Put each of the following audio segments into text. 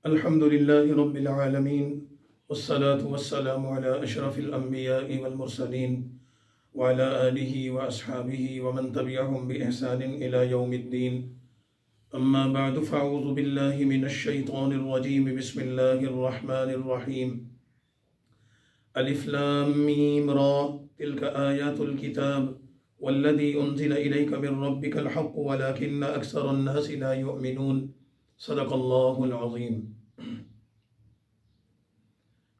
अल्हम्दुलिल्लाहि रब्बिल आलमीन वस्सलातु वस्सलामु अला अशरफिल अंबियाइ वल मुरसलीन व अला आलिहि व अस्हाबिहि व मन तबिअहुम बि ihसानिन इला यौमिद्दीन। अम्मा बअदु फ़अऊज़ु बिल्लाहि मिनश शैतानिर रजीम। बिस्मिल्लाहिर रहमानिर रहीम। अलिफ लाम मीम रा तिल्का आयातुल किताब वल्लज़ी उन्ज़िला इलैका मिर रब्बिकल हक़्क़ु वलाकिन्न अक्सरन नासि ला युमिनून। सदक़ल्लाहुल अज़ीम।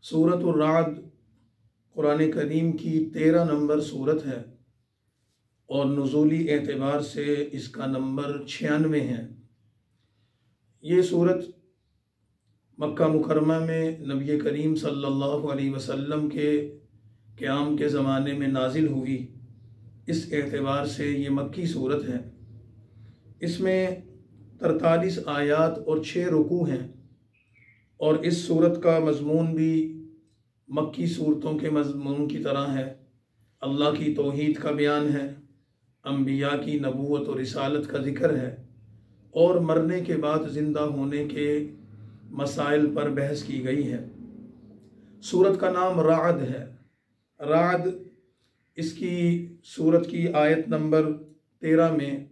सूरतुर राद कुरान करीम की 13 नंबर सूरत है और नुज़ूली एतबार से इसका नंबर 96 है। ये सूरत मक्का मुकरमा में नबी करीम सल्लल्लाहु अलैहि वसल्लम के क़याम के ज़माने में नाजिल हुई। इस एतबार से ये मक्की सूरत है। इसमें 43 आयात और 6 रुकू हैं और इस सूरत का मज़मून भी मक्की सूरतों के मज़मून की तरह है। अल्लाह की तौहीद का बयान है, अंबिया की नबूवत और रिसालत का ज़िक्र है और मरने के बाद ज़िंदा होने के मसाइल पर बहस की गई है। सूरत का नाम राद है। राद इसकी सूरत की आयत नंबर 13 में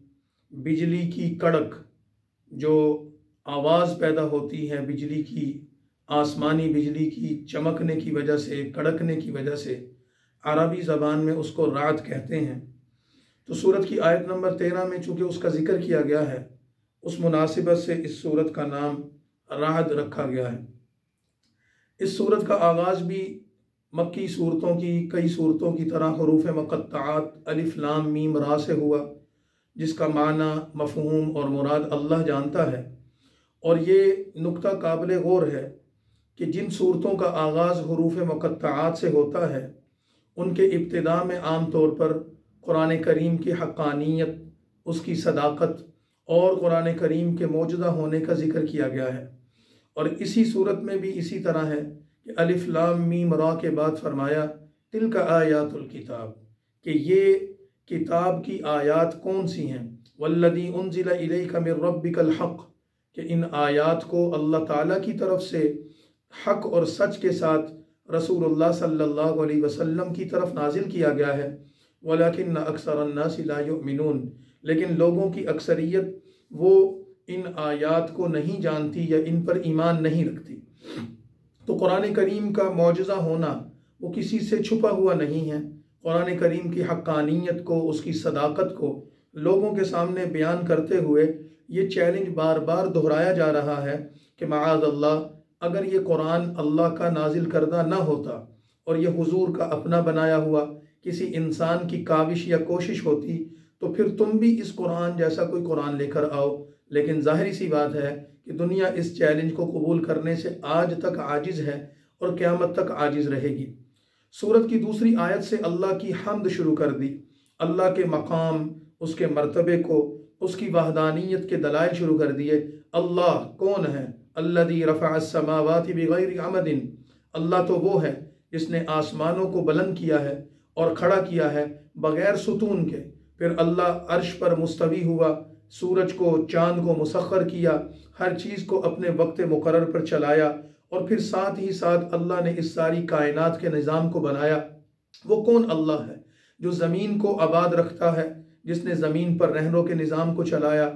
बिजली की कड़क जो आवाज़ पैदा होती है, बिजली की, आसमानी बिजली की चमकने की वजह से, कड़कने की वजह से, अरबी ज़बान में उसको रात कहते हैं। तो सूरत की आयत नंबर 13 में चूँकि उसका ज़िक्र किया गया है, उस मुनासिबत से इस सूरत का नाम राद रखा गया है। इस सूरत का आगाज़ भी मक्की सूरतों की कई सूरतों की तरह हरूफ मुक़त्तआत अलिफ लाम मीम रा से हुआ, जिसका माना, मफ़हूम और मुराद अल्लाह जानता है। और ये नुक्ता काबिल गौर है कि जिन सूरतों का आगाज़ हरूफ मुक़त्तआत से होता है, उनके इब्तिदा में आम तौर पर कुरान करीम की हक़ानियत, उसकी सदाकत और कुरान करीम के मौजूदा होने का ज़िक्र किया गया है। और इसी सूरत में भी इसी तरह है कि अलिफ लाम मीम रा के बाद फरमाया तिल्का आयातुल किताब, कि ये किताब की आयात कौन सी हैं। वल्लज़ी उन्ज़िला इलैका मिर रब्बिकल हक़्क़, कि इन आयात को अल्लाह ताला की तरफ से हक़ और सच के साथ रसूलुल्लाह सल्लल्लाहु अलैहि वसल्लम की तरफ नाजिल किया गया है। वलाकिन्न अक्सरन नासि ला युमिनून, लेकिन लोगों की अक्सरियत वो इन आयात को नहीं जानती या इन पर ईमान नहीं रखती। तो कुरान करीम का मौजज़ा होना वो किसी से छुपा हुआ नहीं है। कुरान करीम की हक़ानियत को, उसकी सदाकत को लोगों के सामने बयान करते हुए ये चैलेंज बार बार दोहराया जा रहा है कि माअज़ल्लाह, अगर ये कुरान अल्लाह का नाजिल करदा ना होता और ये हुजूर का अपना बनाया हुआ किसी इंसान की काविश या कोशिश होती, तो फिर तुम भी इस कुरान जैसा कोई कुरान लेकर आओ। लेकिन जाहिर सी बात है कि दुनिया इस चैलेंज को कबूल करने से आज तक आजिज़ है और क़यामत तक आजिज़ रहेगी। सूरत की दूसरी आयत से अल्लाह की हम्द शुरू कर दी, अल्लाह के मकाम, उसके मर्तबे को, उसकी वहदानियत के दलाइल शुरू कर दिए। अल्लाह कौन है? अल्लज़ी रफ़अ अस्समावाति बिग़ैरि अमदिन, अल्लाह तो वो है जिसने आसमानों को बुलंद किया है और खड़ा किया है बग़ैर सुतून के। फिर अल्लाह अर्श पर मुस्तवी हुआ, सूरज को, चाँद को मुसख्खर किया, हर चीज़ को अपने वक्त मुकर्रर पर चलाया और फिर साथ ही साथ अल्लाह ने इस सारी कायनात के निज़ाम को बनाया। वो कौन अल्लाह है जो ज़मीन को आबाद रखता है, जिसने ज़मीन पर रहरों के निज़ाम को चलाया,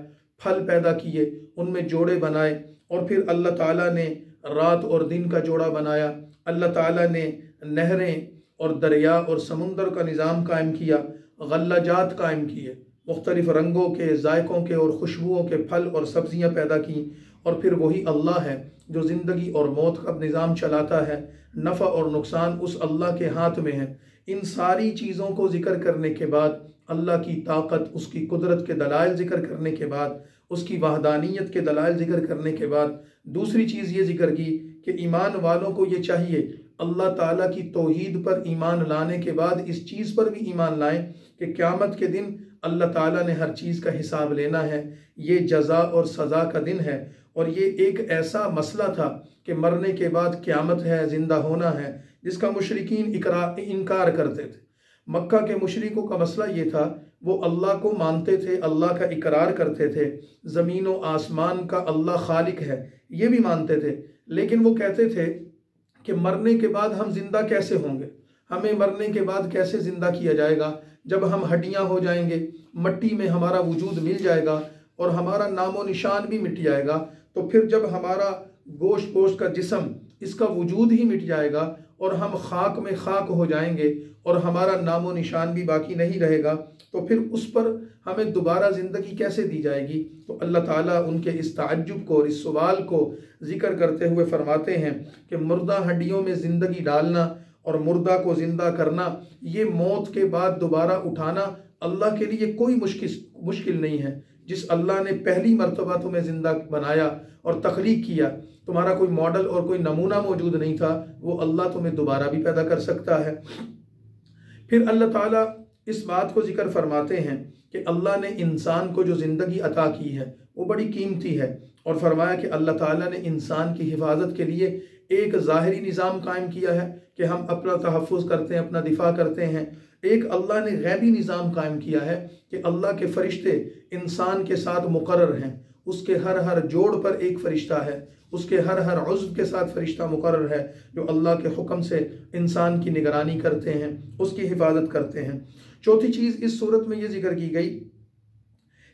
फल पैदा किए, उनमें जोड़े बनाए और फिर अल्लाह ताला ने रात और दिन का जोड़ा बनाया। अल्लाह ताला ने नहरें और दरिया और समुंदर का निज़ाम कायम किया, गल्लाजात कायम किए, मुख्तलिफ़ रंगों के, जायकों के और खुशबुओं के फल और सब्ज़ियाँ पैदा की। और फिर वही अल्लाह है जो ज़िंदगी और मौत का निज़ाम चलाता है। नफ़ा और नुकसान उस अल्लाह के हाथ में है। इन सारी चीज़ों को ज़िक्र करने के बाद, अल्लाह की ताकत, उसकी कुदरत के दलाइल ज़िक्र करने के बाद, उसकी वहदानियत के दलाइल ज़िक्र करने के बाद, दूसरी चीज़ ये ज़िक्र की कि ईमान वालों को ये चाहिए अल्लाह ताला की तौहीद पर ईमान लाने के बाद इस चीज़ पर भी ईमान लाएं कि क़यामत के दिन अल्लाह ताला ने हर चीज़ का हिसाब लेना है। ये जज़ा और सज़ा का दिन है और ये एक ऐसा मसला था कि मरने के बाद क़यामत है, ज़िंदा होना है, जिसका मुशरिकीन इनकार करते थे। मक्का के मुशरिकों का मसला ये था वो अल्लाह को मानते थे, अल्लाह का इकरार करते थे, ज़मीन व आसमान का अल्लाह खालिक है ये भी मानते थे। लेकिन वो कहते थे कि मरने के बाद हम जिंदा कैसे होंगे, हमें मरने के बाद कैसे जिंदा किया जाएगा, जब हम हड्डियां हो जाएंगे, मट्टी में हमारा वजूद मिल जाएगा और हमारा नामो निशान भी मिट जाएगा, तो फिर जब हमारा गोश्त पोश्त का जिस्म इसका वजूद ही मिट जाएगा और हम खाक में खाक हो जाएंगे और हमारा नामो निशान भी बाकी नहीं रहेगा, तो फिर उस पर हमें दोबारा ज़िंदगी कैसे दी जाएगी। तो अल्लाह ताला उनके इस ताज्जुब को और इस सवाल को ज़िक्र करते हुए फरमाते हैं कि मुर्दा हड्डियों में ज़िंदगी डालना और मुर्दा को ज़िंदा करना, ये मौत के बाद दोबारा उठाना अल्लाह के लिए कोई मुश्किल नहीं है। जिस अल्लाह ने पहली मर्तबा तुम्हें ज़िंदा बनाया और तख्लीक किया, तुम्हारा कोई मॉडल और कोई नमूना मौजूद नहीं था, वो अल्लाह तुम्हें दोबारा भी पैदा कर सकता है। फिर अल्लाह ताला इस बात को जिक्र फरमाते हैं कि अल्लाह ने इंसान को जो ज़िंदगी अता की है वो बड़ी कीमती है, और फरमाया कि अल्लाह ताला ने इंसान की हिफाजत के लिए एक ज़ाहिरी निज़ाम कायम किया है कि हम अपना तहफ़्फ़ुज़ करते हैं, अपना दिफा करते हैं। एक अल्लाह ने गैबी निज़ाम कायम किया है कि अल्लाह के फ़रिश्ते इंसान के साथ मुकर्रर हैं, उसके हर जोड़ पर एक फ़रिश्ता है, उसके हर उज़्व के साथ फ़रिश्ता मुकर्रर है जो अल्लाह के हुक्म से इंसान की निगरानी करते हैं, उसकी हिफाजत करते हैं। चौथी चीज़ इस सूरत में ये जिक्र की गई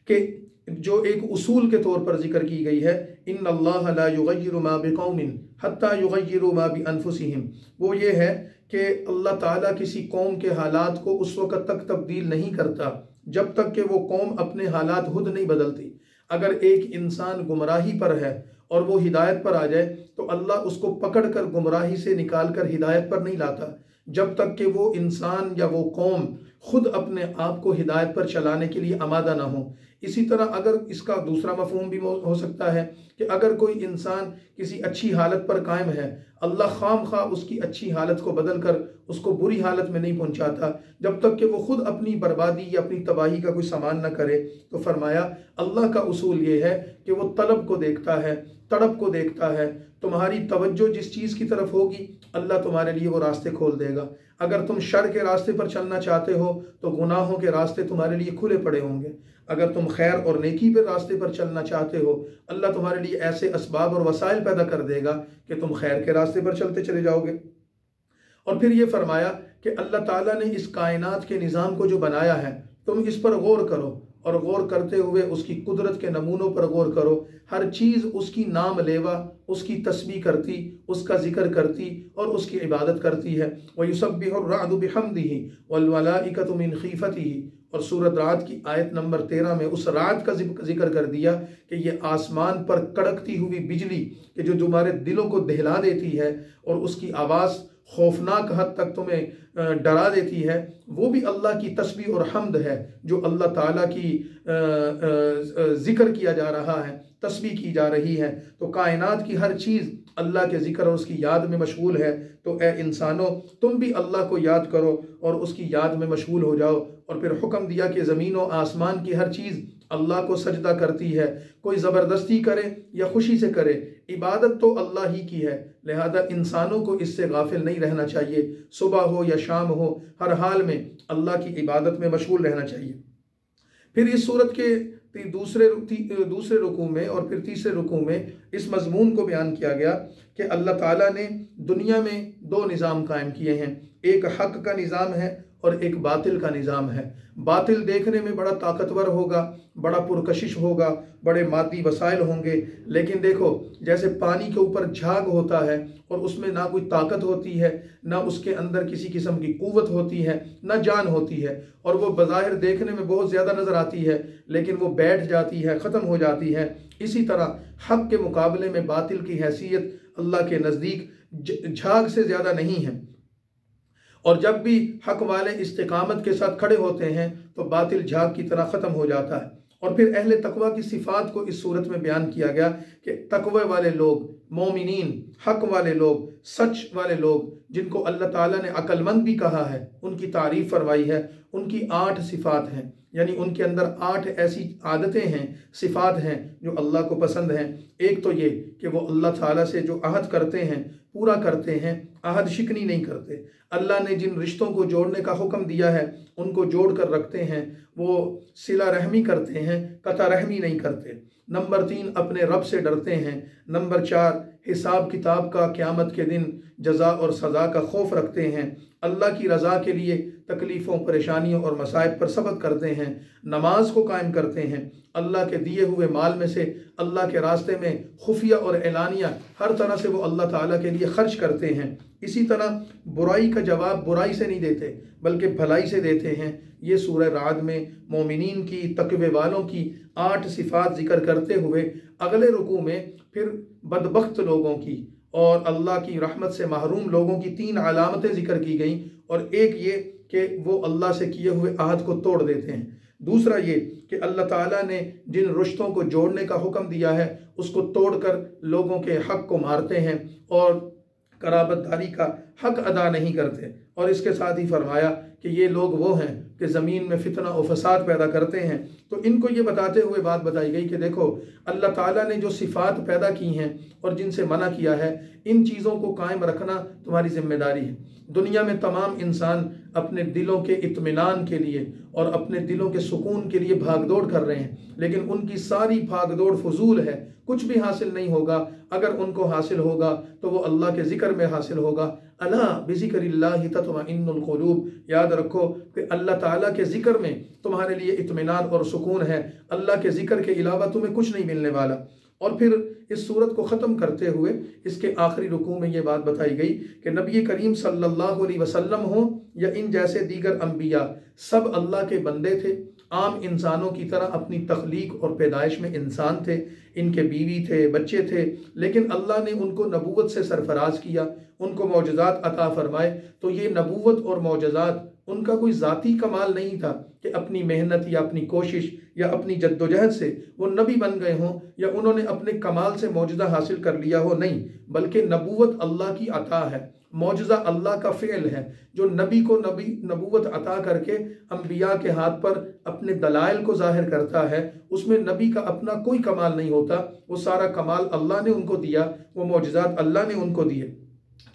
कि जो एक उसूल के तौर पर जिक्र की गई है, इन्नल्लाह ला युग़य्यिरु मा बिक़ौमिन हत्ता युग़य्यिरु मा बिअन्फुसिहिम, वो ये है कि अल्लाह ताला किसी कौम के हालात को उस वक़्त तक तब्दील नहीं करता जब तक कि वो कौम अपने हालात खुद नहीं बदलती। अगर एक इंसान गुमराही पर है और वो हिदायत पर आ जाए तो अल्लाह उसको पकड़ कर गुमराही से निकाल कर हिदायत पर नहीं लाता जब तक कि वो इंसान या वो कौम खुद अपने आप को हिदायत पर चलाने के लिए आमादा ना हो। इसी तरह अगर इसका दूसरा मफहूम भी हो सकता है कि अगर कोई इंसान किसी अच्छी हालत पर कायम है, अल्लाह खाम खा उसकी अच्छी हालत को बदल कर उसको बुरी हालत में नहीं पहुंचाता जब तक कि वो खुद अपनी बर्बादी या अपनी तबाही का कोई सामान न करे। तो फरमाया अल्लाह का उसूल ये है कि वो तलब को देखता है, तड़प को देखता है। तुम्हारी तवज्जो जिस चीज़ की तरफ होगी अल्लाह तुम्हारे लिए वो रास्ते खोल देगा। अगर तुम शर के रास्ते पर चलना चाहते हो तो गुनाहों के रास्ते तुम्हारे लिए खुले पड़े होंगे। अगर तुम खैर और नेकी के रास्ते पर चलना चाहते हो अल्लाह तुम्हारे लिए ऐसे असबाब और वसाइल पैदा कर देगा कि तुम खैर के रास्ते पर चलते चले जाओगे। और फिर ये फरमाया कि अल्लाह ताला ने इस कायनात के निज़ाम को जो बनाया है तुम इस पर गौर करो, और गौर करते हुए उसकी कुदरत के नमूनों पर गौर करो। हर चीज़ उसकी नाम लेवा, उसकी तस्बीह करती, उसका जिक्र करती और उसकी इबादत करती है। व युसब्बिहुर रअदु बिहम्दिही वल मलाइकतु मिन खीफतिही। और सूरत रात की आयत नंबर 13 में उस रात का जिक्र कर दिया कि ये आसमान पर कड़कती हुई बिजली कि जो तुम्हारे दिलों को दहला देती है और उसकी आवाज़ खौफनाक हद तक तुम्हें डरा देती है, वो भी अल्लाह की तस्बीह और हम्द है जो अल्लाह ताला की जिक्र किया जा रहा है, तस्बीह की जा रही है। तो कायनात की हर चीज़ अल्लाह के जिक्र और उसकी याद में मशगूल है। तो ए इंसानों, तुम भी अल्लाह को याद करो और उसकी याद में मशगूल हो जाओ। और फिर हुक्म दिया कि ज़मीन और आसमान की हर चीज़ अल्लाह को सजदा करती है, कोई ज़बरदस्ती करे या खुशी से करे, इबादत तो अल्लाह ही की है। लिहाजा इंसानों को इससे गाफिल नहीं रहना चाहिए। सुबह हो या शाम हो, हर हाल में अल्लाह की इबादत में मशगूल रहना चाहिए। फिर इस सूरत के दूसरे रुकू में और फिर तीसरे रुकू में इस मजमून को बयान किया गया कि अल्लाह ताला ने दुनिया में दो निज़ाम कायम किए हैं, एक हक का निज़ाम है और एक बातिल का निज़ाम है। बातिल देखने में बड़ा ताकतवर होगा, बड़ा पुरकशिश होगा, बड़े मादी वसाइल होंगे, लेकिन देखो जैसे पानी के ऊपर झाग होता है और उसमें ना कोई ताकत होती है, ना उसके अंदर किसी किस्म की कुव्वत होती है, ना जान होती है, और वो बज़ाहिर देखने में बहुत ज़्यादा नज़र आती है लेकिन वो बैठ जाती है, ख़त्म हो जाती है। इसी तरह हक़ के मुकाबले में बातिल की हैसियत अल्लाह के नज़दीक झाग से ज़्यादा नहीं है। और जब भी हक वाले इस्तिकामत के साथ खड़े होते हैं तो बातिल झाग की तरह ख़त्म हो जाता है। और फिर अहले तकवा की सिफ़ात को इस सूरत में बयान किया गया कि तकवे वाले लोग, मोमिनीन, हक वाले लोग, सच वाले लोग, जिनको अल्लाह ताला ने अक्लमंद भी कहा है, उनकी तारीफ़ फरमाई है। उनकी 8 सिफ़ात हैं यानी उनके अंदर 8 ऐसी आदतें हैं, सिफात हैं जो अल्लाह को पसंद हैं। एक तो ये कि वो अल्लाह ताला से जो अहद करते हैं पूरा करते हैं, अहद शिकनी नहीं करते। अल्लाह ने जिन रिश्तों को जोड़ने का हुक्म दिया है उनको जोड़ कर रखते हैं, वो सिला रहमी करते हैं, कता रहमी नहीं करते। नंबर 3, अपने रब से डरते हैं। नंबर 4, हिसाब किताब का, क़यामत के दिन जज़ा और सज़ा का खौफ रखते हैं। अल्लाह की रज़ा के लिए तकलीफ़ों, परेशानियों और मसाइब पर सब्र करते हैं। नमाज को कायम करते हैं। अल्लाह के दिए हुए माल में से अल्लाह के रास्ते में खुफिया और एलानिया हर तरह से वो अल्लाह ताला के लिए खर्च करते हैं। इसी तरह बुराई का जवाब बुराई से नहीं देते बल्कि भलाई से देते हैं। ये सूरह राद में मोमिनीन की, तकवे वालों की 8 सिफात जिक्र करते हुए अगले रुकू में फिर बदबख्त लोगों की और अल्लाह की रहमत से महरूम लोगों की 3 अलामतें जिक्र की गई। और एक ये कि वो अल्लाह से किए हुए अहद को तोड़ देते हैं। दूसरा ये कि अल्लाह ताला ने जिन रिश्तों को जोड़ने का हुक्म दिया है उसको तोड़कर लोगों के हक को मारते हैं और कराबतदारी का हक अदा नहीं करते। और इसके साथ ही फरमाया कि ये लोग वो हैं कि ज़मीन में फितना और फसाद पैदा करते हैं। तो इनको ये बताते हुए बात बताई गई कि देखो अल्लाह ताला ने जो सिफ़ात पैदा की हैं और जिनसे मना किया है, इन चीज़ों को कायम रखना तुम्हारी जिम्मेदारी है। दुनिया में तमाम इंसान अपने दिलों के इत्मीनान के लिए और अपने दिलों के सुकून के लिए भागदौड़ कर रहे हैं, लेकिन उनकी सारी भागदौड़ फजूल है, कुछ भी हासिल नहीं होगा। अगर उनको हासिल होगा तो वो अल्लाह के ज़िक्र में हासिल होगा। अला बिज़िक्रिल्लाहि तत्मइन्नुल क़ुलूब, याद रखो कि अल्लाह ताला के ज़िक्र में तुम्हारे लिए इत्मीनान और सुकून है। अल्लाह के ज़िक्र के अलावा तुम्हें कुछ नहीं मिलने वाला। और फिर इस सूरत को ख़त्म करते हुए इसके आखिरी रुकू में ये बात बताई गई कि नबी करीम सल्लल्लाहु अलैहि वसल्लम हो या इन जैसे दीगर अम्बिया, सब अल्लाह के बंदे थे, आम इंसानों की तरह अपनी तख्लीक और पैदाइश में इंसान थे, इनके बीवी थे, बच्चे थे, लेकिन अल्लाह ने उनको नबूवत से सरफराज किया, उनको मौजज़ात अता फरमाए। तो ये नबूवत और मौजज़ात उनका कोई ज़ाती कमाल नहीं था कि अपनी मेहनत या अपनी कोशिश या अपनी जद्दोजहद से वो नबी बन गए हों या उन्होंने अपने कमाल से मौजज़ा हासिल कर लिया हो, नहीं, बल्कि नबूवत अल्लाह की अता है, मौजज़ा अल्लाह का फ़ेल है जो नबी को नबूवत अता करके अम्बिया के हाथ पर अपने दलाइल को ज़ाहिर करता है। उसमें नबी का अपना कोई कमाल नहीं होता, वो सारा कमाल अल्लाह ने उनको दिया, वो मौजज़ात अल्लाह ने उनको दिए।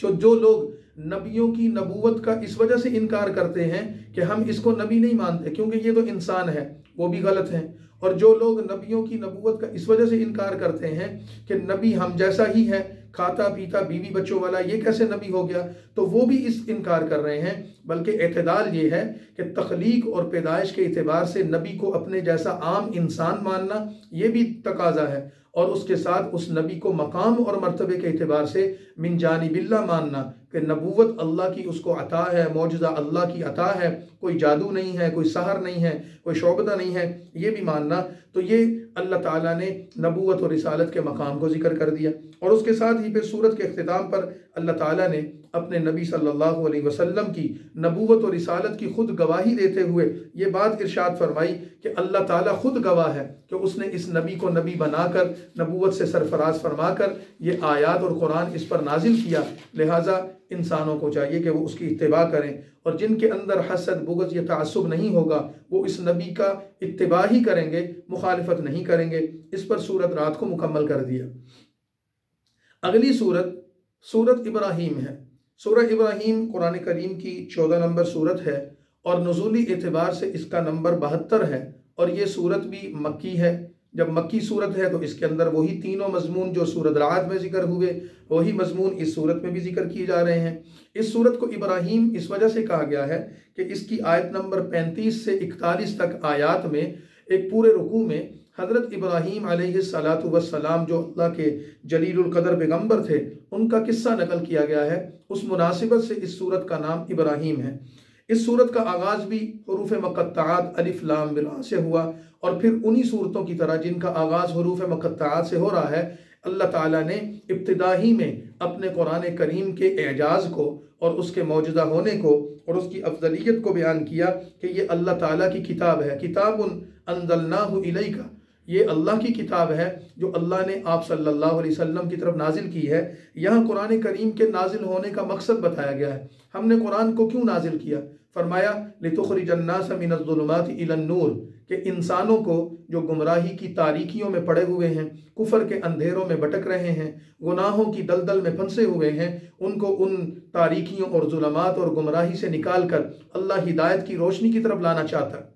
जो लोग नबियों की नबूवत का इस वजह से इनकार करते हैं कि हम इसको नबी नहीं मानते क्योंकि ये तो इंसान है, वो भी गलत है। और जो लोग नबियों की नबूवत का इस वजह से इनकार करते हैं कि नबी हम जैसा ही है, खाता पीता बीवी बच्चों वाला, ये कैसे नबी हो गया, तो वो भी इस इनकार कर रहे हैं। बल्कि एतदाल ये है कि तख्लीक और पैदाइश के एतबार से नबी को अपने जैसा आम इंसान मानना ये भी तकाजा है, और उसके साथ उस नबी को मकाम और मर्तबे के एतबार से मिन जानिबिल्लाह मानना कि नबूवत अल्लाह की उसको अता है, मौजज़ा अल्लाह की अता है, कोई जादू नहीं है, कोई सहर नहीं है, कोई शोबदा नहीं है, ये भी मानना। तो ये अल्लाह ताला ने नबूवत और रिसालत के मकाम को जिक्र कर दिया। और उसके साथ ही फिर सूरत के अख्तिताम पर अल्लाह ताला ने अपने नबी सल्लल्लाहु अलैहि वसल्लम की नबूवत और रिसालत की खुद गवाही देते हुए ये बात इरशाद फरमाई कि अल्लाह ताला खुद गवाह है कि उसने इस नबी को नबी बनाकर नबूवत से सरफराज फरमाकर ये आयात और कुरान इस पर नाजिल किया। लिहाजा इंसानों को चाहिए कि वो उसकी इत्तिबा करें, और जिनके अंदर हसद, बुग़्ज़ या तअस्सुब नहीं होगा वो इस नबी का इत्तिबा ही करेंगे, मुखालिफत नहीं करेंगे। इस पर सूरत रात को मुकम्मल कर दिया। अगली सूरत इब्राहीम है। सूरह इब्राहीम कुरान करीम की 14 नंबर सूरत है और नुज़ूली एतबार से इसका नंबर 72 है, और ये सूरत भी मक्की है। जब मक्की सूरत है तो इसके अंदर वही तीनों मजमून जो सूरत रात में जिक्र हुए वही मजमून इस सूरत में भी जिक्र किए जा रहे हैं। इस सूरत को इब्राहीम इस वजह से कहा गया है कि इसकी आयत नंबर 35 से 41 तक आयात में एक पूरे रुकू में हज़रत इब्राहीम अलैहिस्सलातु वस्सलाम जो अल्लाह के जलीलुल क़दर पैगम्बर थे उनका किस्सा नकल किया गया है। उस मुनासिबत से इस सूरत का नाम इब्राहीम है। इस सूरत का आगाज़ भी हुरूफ़ मुक़त्तआत अलिफ लाम मिरा से हुआ, और फिर उन्हीं सूरतों की तरह जिनका आगाज़ हुरूफ़ मुक़त्तआत से हो रहा है, अल्लाह ताला ने इब्तिदा ही में अपने कुरान करीम के एजाज़ को और उसके मौजूदा होने को और उसकी अफजलियत को बयान किया कि ये अल्लाह ताला की किताब है। किताबुन अंज़लनाहु इलैका, ये अल्लाह की किताब है जो अल्लाह ने आप सल्लल्लाहु अलैहि वसल्लम की तरफ नाजिल की है। यहाँ कुरान करीम के नाजिल होने का मकसद बताया गया है। हमने कुरान को क्यों नाजिल किया? फरमाया लितुखरिजन्नास मिनज़्ज़ुलुमाति इलन-नूर, कि इंसानों को जो गुमराही की तारीकियों में पड़े हुए हैं, कुफर के अंधेरों में भटक रहे हैं, गुनाहों की दलदल में फंसे हुए हैं, उनको उन तारीकियों और जुलमात और गुमराही से निकाल कर अल्लाह हिदायत की रोशनी की तरफ लाना चाहता है।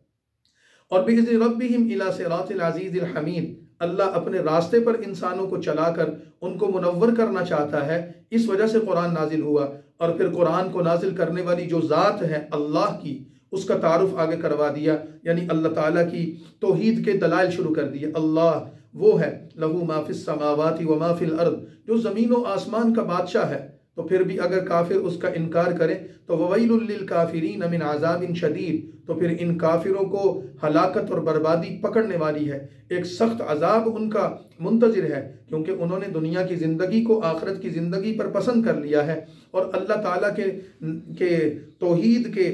और बिइज़्नि रब्बिहिम इला सिरातिल अज़ीज़िल हमीद, अल्लाह अपने रास्ते पर इंसानों को चलाकर उनको मुनव्वर करना चाहता है। इस वजह से कुरान नाजिल हुआ। और फिर कुरान को नाजिल करने वाली जो ज़ात है अल्लाह की, उसका तारुफ आगे करवा दिया, यानी अल्लाह ताला की तौहीद के दलाइल शुरू कर दिए। अल्लाह वो है लहू मा फिस समावाति व मा फिल अर्द, जो ज़मीन व आसमान का बादशाह है। तो फिर भी अगर काफिर उसका इनकार करे तो ववैलुल लिल काफिरीन मिन अज़ाबिन शदीद, तो फिर इन काफिरों को हलाकत और बर्बादी पकड़ने वाली है, एक सख्त अजाब उनका मुंतज़िर है, क्योंकि उन्होंने दुनिया की ज़िंदगी को आखिरत की ज़िंदगी पर पसंद कर लिया है। और अल्लाह ताला के तौहीद के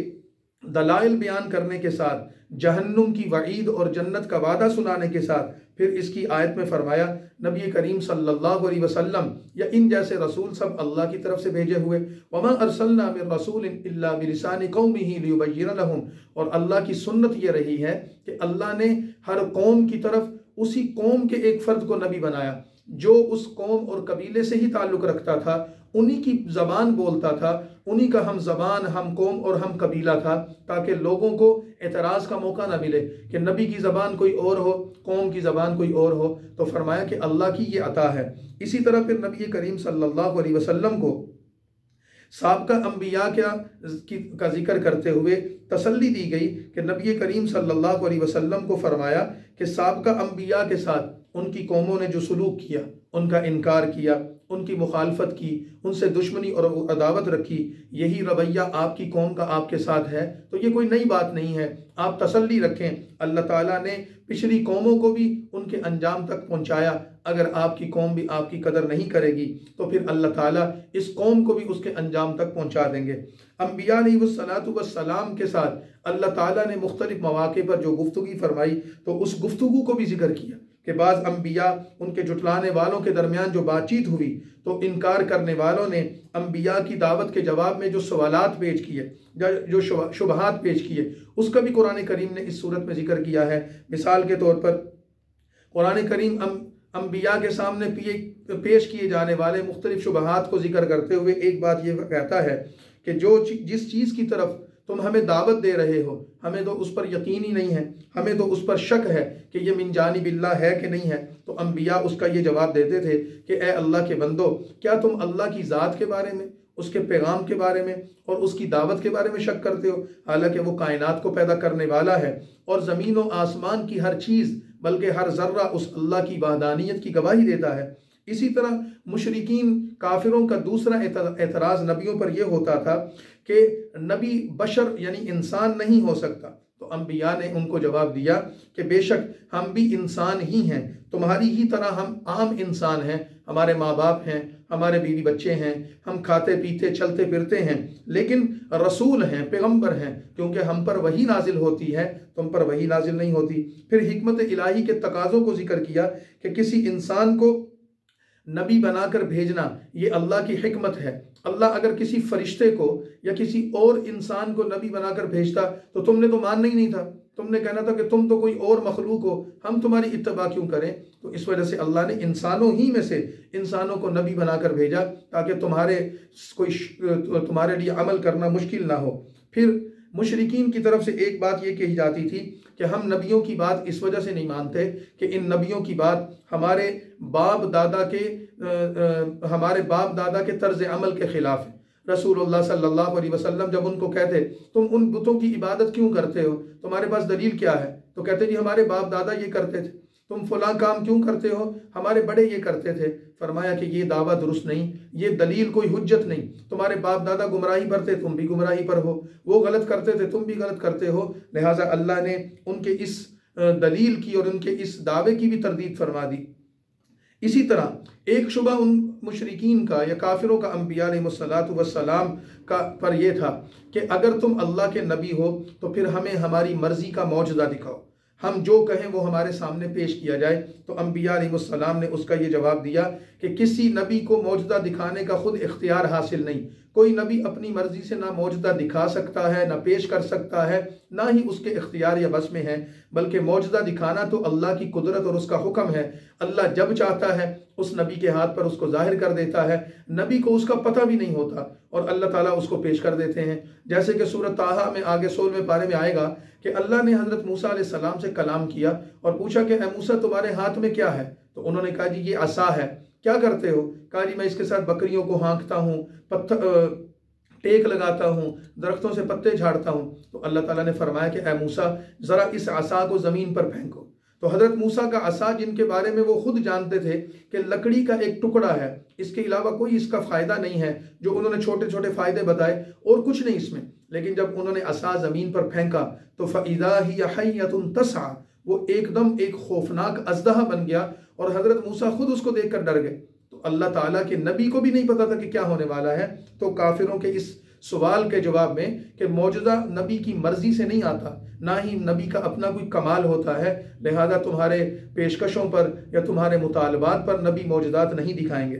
दलाइल बयान करने के साथ जहन्नुम की वईद और जन्नत का वादा सुनाने के साथ फिर इसकी आयत में फरमाया नबी करीम सल्लल्लाहु अलैहि वसल्लम या इन जैसे रसूल सब अल्लाह की तरफ से भेजे हुए, वमा अरसलना मिन रसूलिन इल्ला बिलिसानि कौमिही लियुबय्यिन लहुम, और अल्लाह की सुन्नत ये रही है कि अल्लाह ने हर कौम की तरफ उसी कौम के एक फ़र्द को नबी बनाया जो उस कौम और कबीले से ही ताल्लुक़ रखता था, उन्हीं की ज़बान बोलता था, उन्हीं का हम ज़बान, हम कौम और हम कबीला था, ताकि लोगों को एतराज़ का मौका ना मिले कि नबी की ज़बान कोई और हो, कौम की ज़बान कोई और हो। तो फरमाया कि अल्लाह की ये अता है। इसी तरह फिर नबी करीम सल्लल्लाहु अलैहि वसल्लम को साबका अंबिया का जिक्र करते हुए तसल्ली दी गई कि नबी करीम सल्लल्लाहु अलैहि वसल्लम को फरमाया कि साबका अंबिया के साथ उनकी कौमों ने जो सलूक किया, उनका इनकार किया, उनकी मुखालफत की, उनसे दुश्मनी और अदावत रखी, यही रवैया आपकी कौम का आपके साथ है। तो ये कोई नई बात नहीं है, आप तसल्ली रखें। अल्लाह ताला ने पिछली कौमों को भी उनके अंजाम तक पहुँचाया। अगर आपकी कौम भी आपकी कदर नहीं करेगी तो फिर अल्लाह ताला इस कौम को भी उसके अंजाम तक पहुँचा देंगे। अंबिया अलैहिस्सलातु वस्सलाम के साथ अल्लाह ताला ने मुख्तलिफ मौके पर जो गुफ्तगू फरमाई, तो उस गुफ्तगू को भी जिक्र किया कि बाज़ अंबिया उनके जुटलाने वालों के दरमियान जो बातचीत हुई, तो इनकार करने वालों ने अंबिया की दावत के जवाब में जो सवालात पेश किए, जो शुबहात पेश किए, उसका भी कुरान करीम ने इस सूरत में जिक्र किया है। मिसाल के तौर पर कुरान करीम अंबिया के सामने पेश किए जाने वाले मुख्तलिफ शुबहात को जिक्र करते हुए एक बात ये कहता है कि जिस चीज़ की तरफ तुम हमें दावत दे रहे हो, हमें तो उस पर यकीन ही नहीं है, हमें तो उस पर शक है कि ये मिन जानिबिल्लाह है कि नहीं है। तो अंबिया उसका ये जवाब देते थे कि ए अल्लाह के बंदो, क्या तुम अल्लाह की ज़ात के बारे में, उसके पैगाम के बारे में और उसकी दावत के बारे में शक करते हो? हालांकि वो कायनात को पैदा करने वाला है और ज़मीन व आसमान की हर चीज़, बल्कि हर ज़र्रा उस अल्लाह की वहदानियत की गवाही देता है। इसी तरह मुशरिकीन काफिरों का दूसरा एतराज़ नबियों पर यह होता था कि नबी बशर यानी इंसान नहीं हो सकता। तो अंबिया ने उनको जवाब दिया कि बेशक हम भी इंसान ही हैं, तुम्हारी ही तरह हम आम इंसान हैं, हमारे माँ बाप हैं, हमारे बीवी बच्चे हैं, हम खाते पीते चलते फिरते हैं, लेकिन रसूल हैं, पैगंबर हैं, क्योंकि हम पर वही नाजिल होती है, तुम पर वही नाजिल नहीं होती। फिर हिकमत इलाही के तकाज़ों को जिक्र किया कि किसी इंसान को नबी बनाकर भेजना ये अल्लाह की हिकमत है। अल्लाह अगर किसी फरिश्ते को या किसी और इंसान को नबी बनाकर भेजता तो तुमने तो मानना ही नहीं था, तुमने कहना था कि तुम तो कोई और मखलूक हो, हम तुम्हारी इत्तबा क्यों करें। तो इस वजह से अल्लाह ने इंसानों ही में से इंसानों को नबी बनाकर भेजा ताकि तुम्हारे लिए अमल करना मुश्किल ना हो। फिर मुशरिकीन की तरफ से एक बात ये कही जाती थी कि हम नबियों की बात इस वजह से नहीं मानते कि इन नबियों की बात हमारे बाप दादा के तर्ज अमल के ख़िलाफ़ है। रसूलुल्लाह सल्लल्लाहु अलैहि वसल्लम जब उनको कहते तुम उन बुतों की इबादत क्यों करते हो, तुम्हारे पास दलील क्या है, तो कहते जी हमारे बाप दादा ये करते थे। तुम फलां काम क्यों करते हो, हमारे बड़े ये करते थे। फरमाया कि ये दावा दुरुस्त नहीं, ये दलील कोई हुज्जत नहीं। तुम्हारे बाप दादा गुमराही पर थे, तुम भी गुमराही पर हो, वो गलत करते थे, तुम भी गलत करते हो। लिहाजा अल्लाह ने उनके इस दलील की और उनके इस दावे की भी तरदीद फरमा दी। इसी तरह एक शुबा उन मुशरिकीन का या काफिरों का अंबिया अलैहिस्सलातु वस्सलाम का पर यह था कि अगर तुम अल्लाह के नबी हो तो फिर हमें हमारी मर्जी का मौजज़ा दिखाओ, हम जो कहें वो हमारे सामने पेश किया जाए। तो अंबिया अलैहिस्सलाम ने उसका ये जवाब दिया कि किसी नबी को मौजज़ा दिखाने का खुद इख्तियार हासिल नहीं, कोई नबी अपनी मर्जी से ना मौजज़ा दिखा सकता है, ना पेश कर सकता है, ना ही उसके इख्तियार या बस में है, बल्कि मौजज़ा दिखाना तो अल्लाह की कुदरत और उसका हुक्म है। अल्लाह जब चाहता है उस नबी के हाथ पर उसको जाहिर कर देता है, नबी को उसका पता भी नहीं होता और अल्लाह ताला उसको पेश कर देते हैं। जैसे कि सूरत ताहा में आगे 16वें पारे में आएगा कि अल्लाह ने हज़रत मूसा अलैहिस्सलाम से कलाम किया और पूछा कि ए मूसा तुम्हारे हाथ में क्या है? तो उन्होंने कहा जी ये असा है। क्या करते हो? कहा जी मैं इसके साथ बकरियों को हाँकता हूँ, पत्थर टेक लगाता हूँ, दरख्तों से पत्ते झाड़ता हूँ। तो अल्लाह ताला ने फरमाया कि ए मूसा ज़रा इस असा को ज़मीन पर फेंको। तो हज़रत मूसा का असा, जिनके बारे में वो खुद जानते थे कि लकड़ी का एक टुकड़ा है, इसके अलावा कोई इसका फ़ायदा नहीं है, जो उन्होंने छोटे छोटे फ़ायदे बताए और कुछ नहीं इसमें, लेकिन जब उन्होंने असा ज़मीन पर फेंका तो फ़इज़ा हिय हय्यतुन तस्आ, वो एकदम एक खौफनाक अज़दहा बन गया और हज़रत मूसा खुद उसको देख कर डर गए। तो अल्लाह ताला के नबी को भी नहीं पता था कि क्या होने वाला है। तो काफिरों के इस सवाल के जवाब में कि मौजूदा नबी की मर्जी से नहीं आता, ना ही नबी का अपना कोई कमाल होता है, लिहाजा तुम्हारे पेशकशों पर या तुम्हारे मुतालबात पर नबी मौजूदात नहीं दिखाएंगे।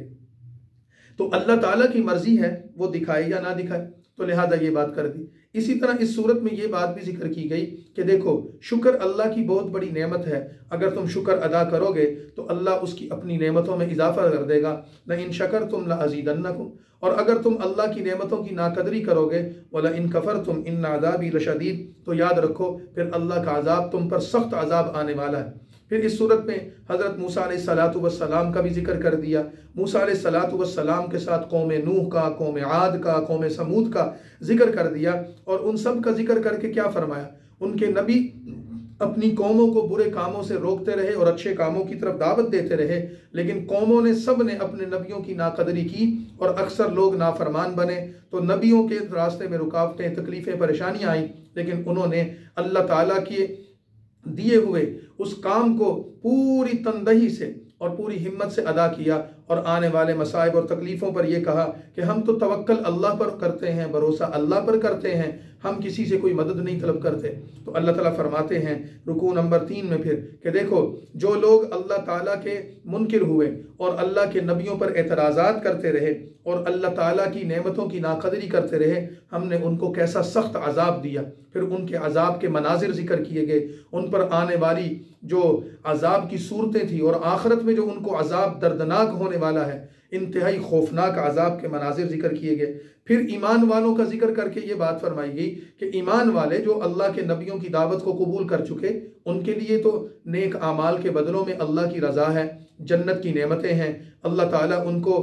तो अल्लाह ताला की मर्जी है वो दिखाए या ना दिखाए, तो लिहाजा ये बात कर दी। इसी तरह इस सूरत में ये बात भी जिक्र की गई कि देखो शुक्र अल्लाह की बहुत बड़ी नेमत है, अगर तुम शुक्र अदा करोगे तो अल्लाह उसकी अपनी नेमतों में इजाफा कर देगा। ल इन शकरतुम ल अज़ीदन्नकुम, और अगर तुम अल्लाह की नेमतों की नाकदरी करोगे वला इन कफरतुम इन्न अज़ाबी लशदीद, तो याद रखो फिर अल्लाह का अजाब तुम पर सख्त अजाब आने वाला है। फिर इस सूरत में हज़रत मूसा अलैहिस्सलातु वस्सलाम का भी जिक्र कर दिया। मूसा अलैहिस्सलातु वस्सलाम के साथ कौम नूह का, कौम आद का, कौम समूद का जिक्र कर दिया और उन सब का जिक्र करके क्या फरमाया, उनके नबी अपनी कौमों को बुरे कामों से रोकते रहे और अच्छे कामों की तरफ दावत देते रहे, लेकिन कौमों ने सब ने अपने नबियों की नाकदरी की और अक्सर लोग नाफरमान बने। तो नबियों के रास्ते में रुकावटें, तकलीफ़ें, परेशानियाँ आई, लेकिन उन्होंने अल्लाह ताला के दिए हुए उस काम को पूरी तनदही से और पूरी हिम्मत से अदा किया और आने वाले मसाइब और तकलीफ़ों पर यह कहा कि हम तो तवक्कल अल्लाह पर करते हैं, भरोसा अल्लाह पर करते हैं, हम किसी से कोई मदद नहीं तलब करते। तो अल्लाह ताला फरमाते हैं रुकू नंबर 3 में फिर कि देखो जो लोग अल्लाह ताला के मुनकिर हुए और अल्लाह के नबियों पर एतराज़ात करते रहे और अल्लाह ताला की नेमतों की नाकदरी करते रहे, हमने उनको कैसा सख्त अजाब दिया। फिर उनके अजाब के मनाजिर जिक्र किए गए, उन पर आने वाली जो अजाब की सूरतें थी और आखिरत में जो उनको अजाब दर्दनाक होने वाला है, इंतहाई खौफनाक अजाब के मनाजिर जिक्र किए गए। फिर ईमान वालों का जिक्र करके ये बात फरमाई गई कि ईमान वाले जो अल्लाह के नबियों की दावत को कबूल कर चुके, उनके लिए तो नेक आमाल के बदलों में अल्लाह की रज़ा है, जन्नत की नेमतें हैं, अल्लाह ताला उनको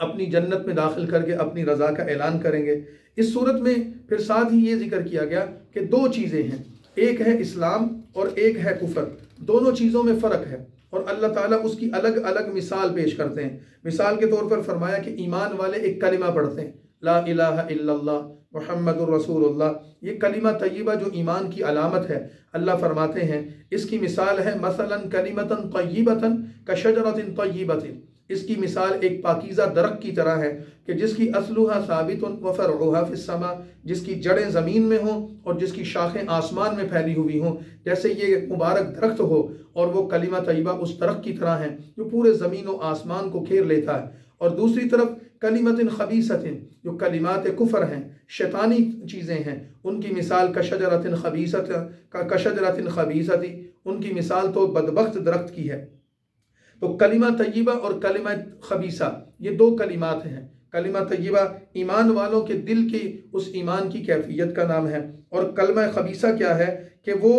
अपनी जन्नत में दाखिल करके अपनी रज़ा का ऐलान करेंगे। इस सूरत में फिर साथ ही ये जिक्र किया गया कि 2 चीज़ें हैं, एक है इस्लाम और एक है कुफर, दोनों चीज़ों में फ़र्क है और अल्लाह ताला उसकी अलग अलग मिसाल पेश करते हैं। मिसाल के तौर पर फरमाया कि ईमान वाले एक कलिमा पढ़ते हैं, ला इलाहा इल्लल्लाह मुहम्मदुर रसूलुल्लाह, ये कलिमा तय्यबा जो ईमान की अलामत है, अल्लाह फरमाते हैं इसकी मिसाल है मसलन कलिमतन तय्यबतन कशजरतिन तय्यबतिन, इसकी मिसाल एक पाकीज़ा दरख्त की तरह है कि जिसकी असलुहा साबितुन व फरउहा फिस्समा, जिसकी जड़ें ज़मीन में हों और जिसकी शाखें आसमान में फैली हुई हों। जैसे ये मुबारक दरख्त हो और वो कलिमा तय्यबा उस दरख्त की तरह है जो पूरे ज़मीन व आसमान को घेर लेता है। और दूसरी तरफ कलिमतिन खबीसतिन, जो कलिमात कुफर हैं, शैतानी चीज़ें हैं, उनकी मिसाल कशजरतिन खबीसती, उनकी मिसाल तो बदबख्त दरख्त की है। तो कलिमा तय्यबा और कलिमा खबीसा ये 2 कलिमात हैं। कलिमा तय्यबा ईमान वालों के दिल की उस ईमान की कैफियत का नाम है और कलिमा खबीसा क्या है कि वो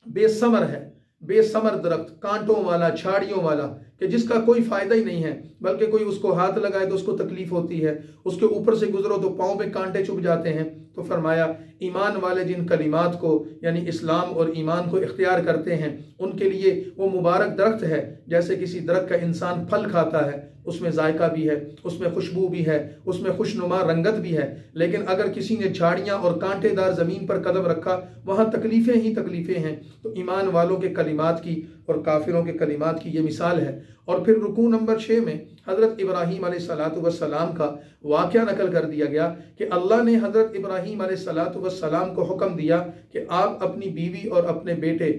बेसमर है, बेसमर दरख्त, कांटों वाला, झाड़ियों वाला, कि जिसका कोई फ़ायदा ही नहीं है, बल्कि कोई उसको हाथ लगाए तो उसको तकलीफ़ होती है, उसके ऊपर से गुजरो तो पाँव पे कांटे चुभ जाते हैं। तो फरमाया ईमान वाले जिन कलिमात को यानी इस्लाम और ईमान को इख्तियार करते हैं, उनके लिए वो मुबारक दरख्त है। जैसे किसी दरख्त का इंसान फल खाता है, उसमें जायका भी है, उसमें खुशबू भी है, उसमें खुशनुमा रंगत भी है, लेकिन अगर किसी ने झाड़ियाँ और कांटेदार ज़मीन पर कदम रखा, वहाँ तकलीफ़ें ही तकलीफ़ें हैं। तो ईमान वालों के कलिमात की और काफिरों के कलिमात की ये मिसाल है। और फिर रुकू नंबर 6 में हज़रत इब्राहीम अलैहिस्सलातु वस्सलाम का वाक़या नकल कर दिया गया कि अल्लाह ने हज़रत इब्राहीम अलैहिस्सलातु वस्सलाम को हुक्म दिया कि आप अपनी बीवी और अपने बेटे,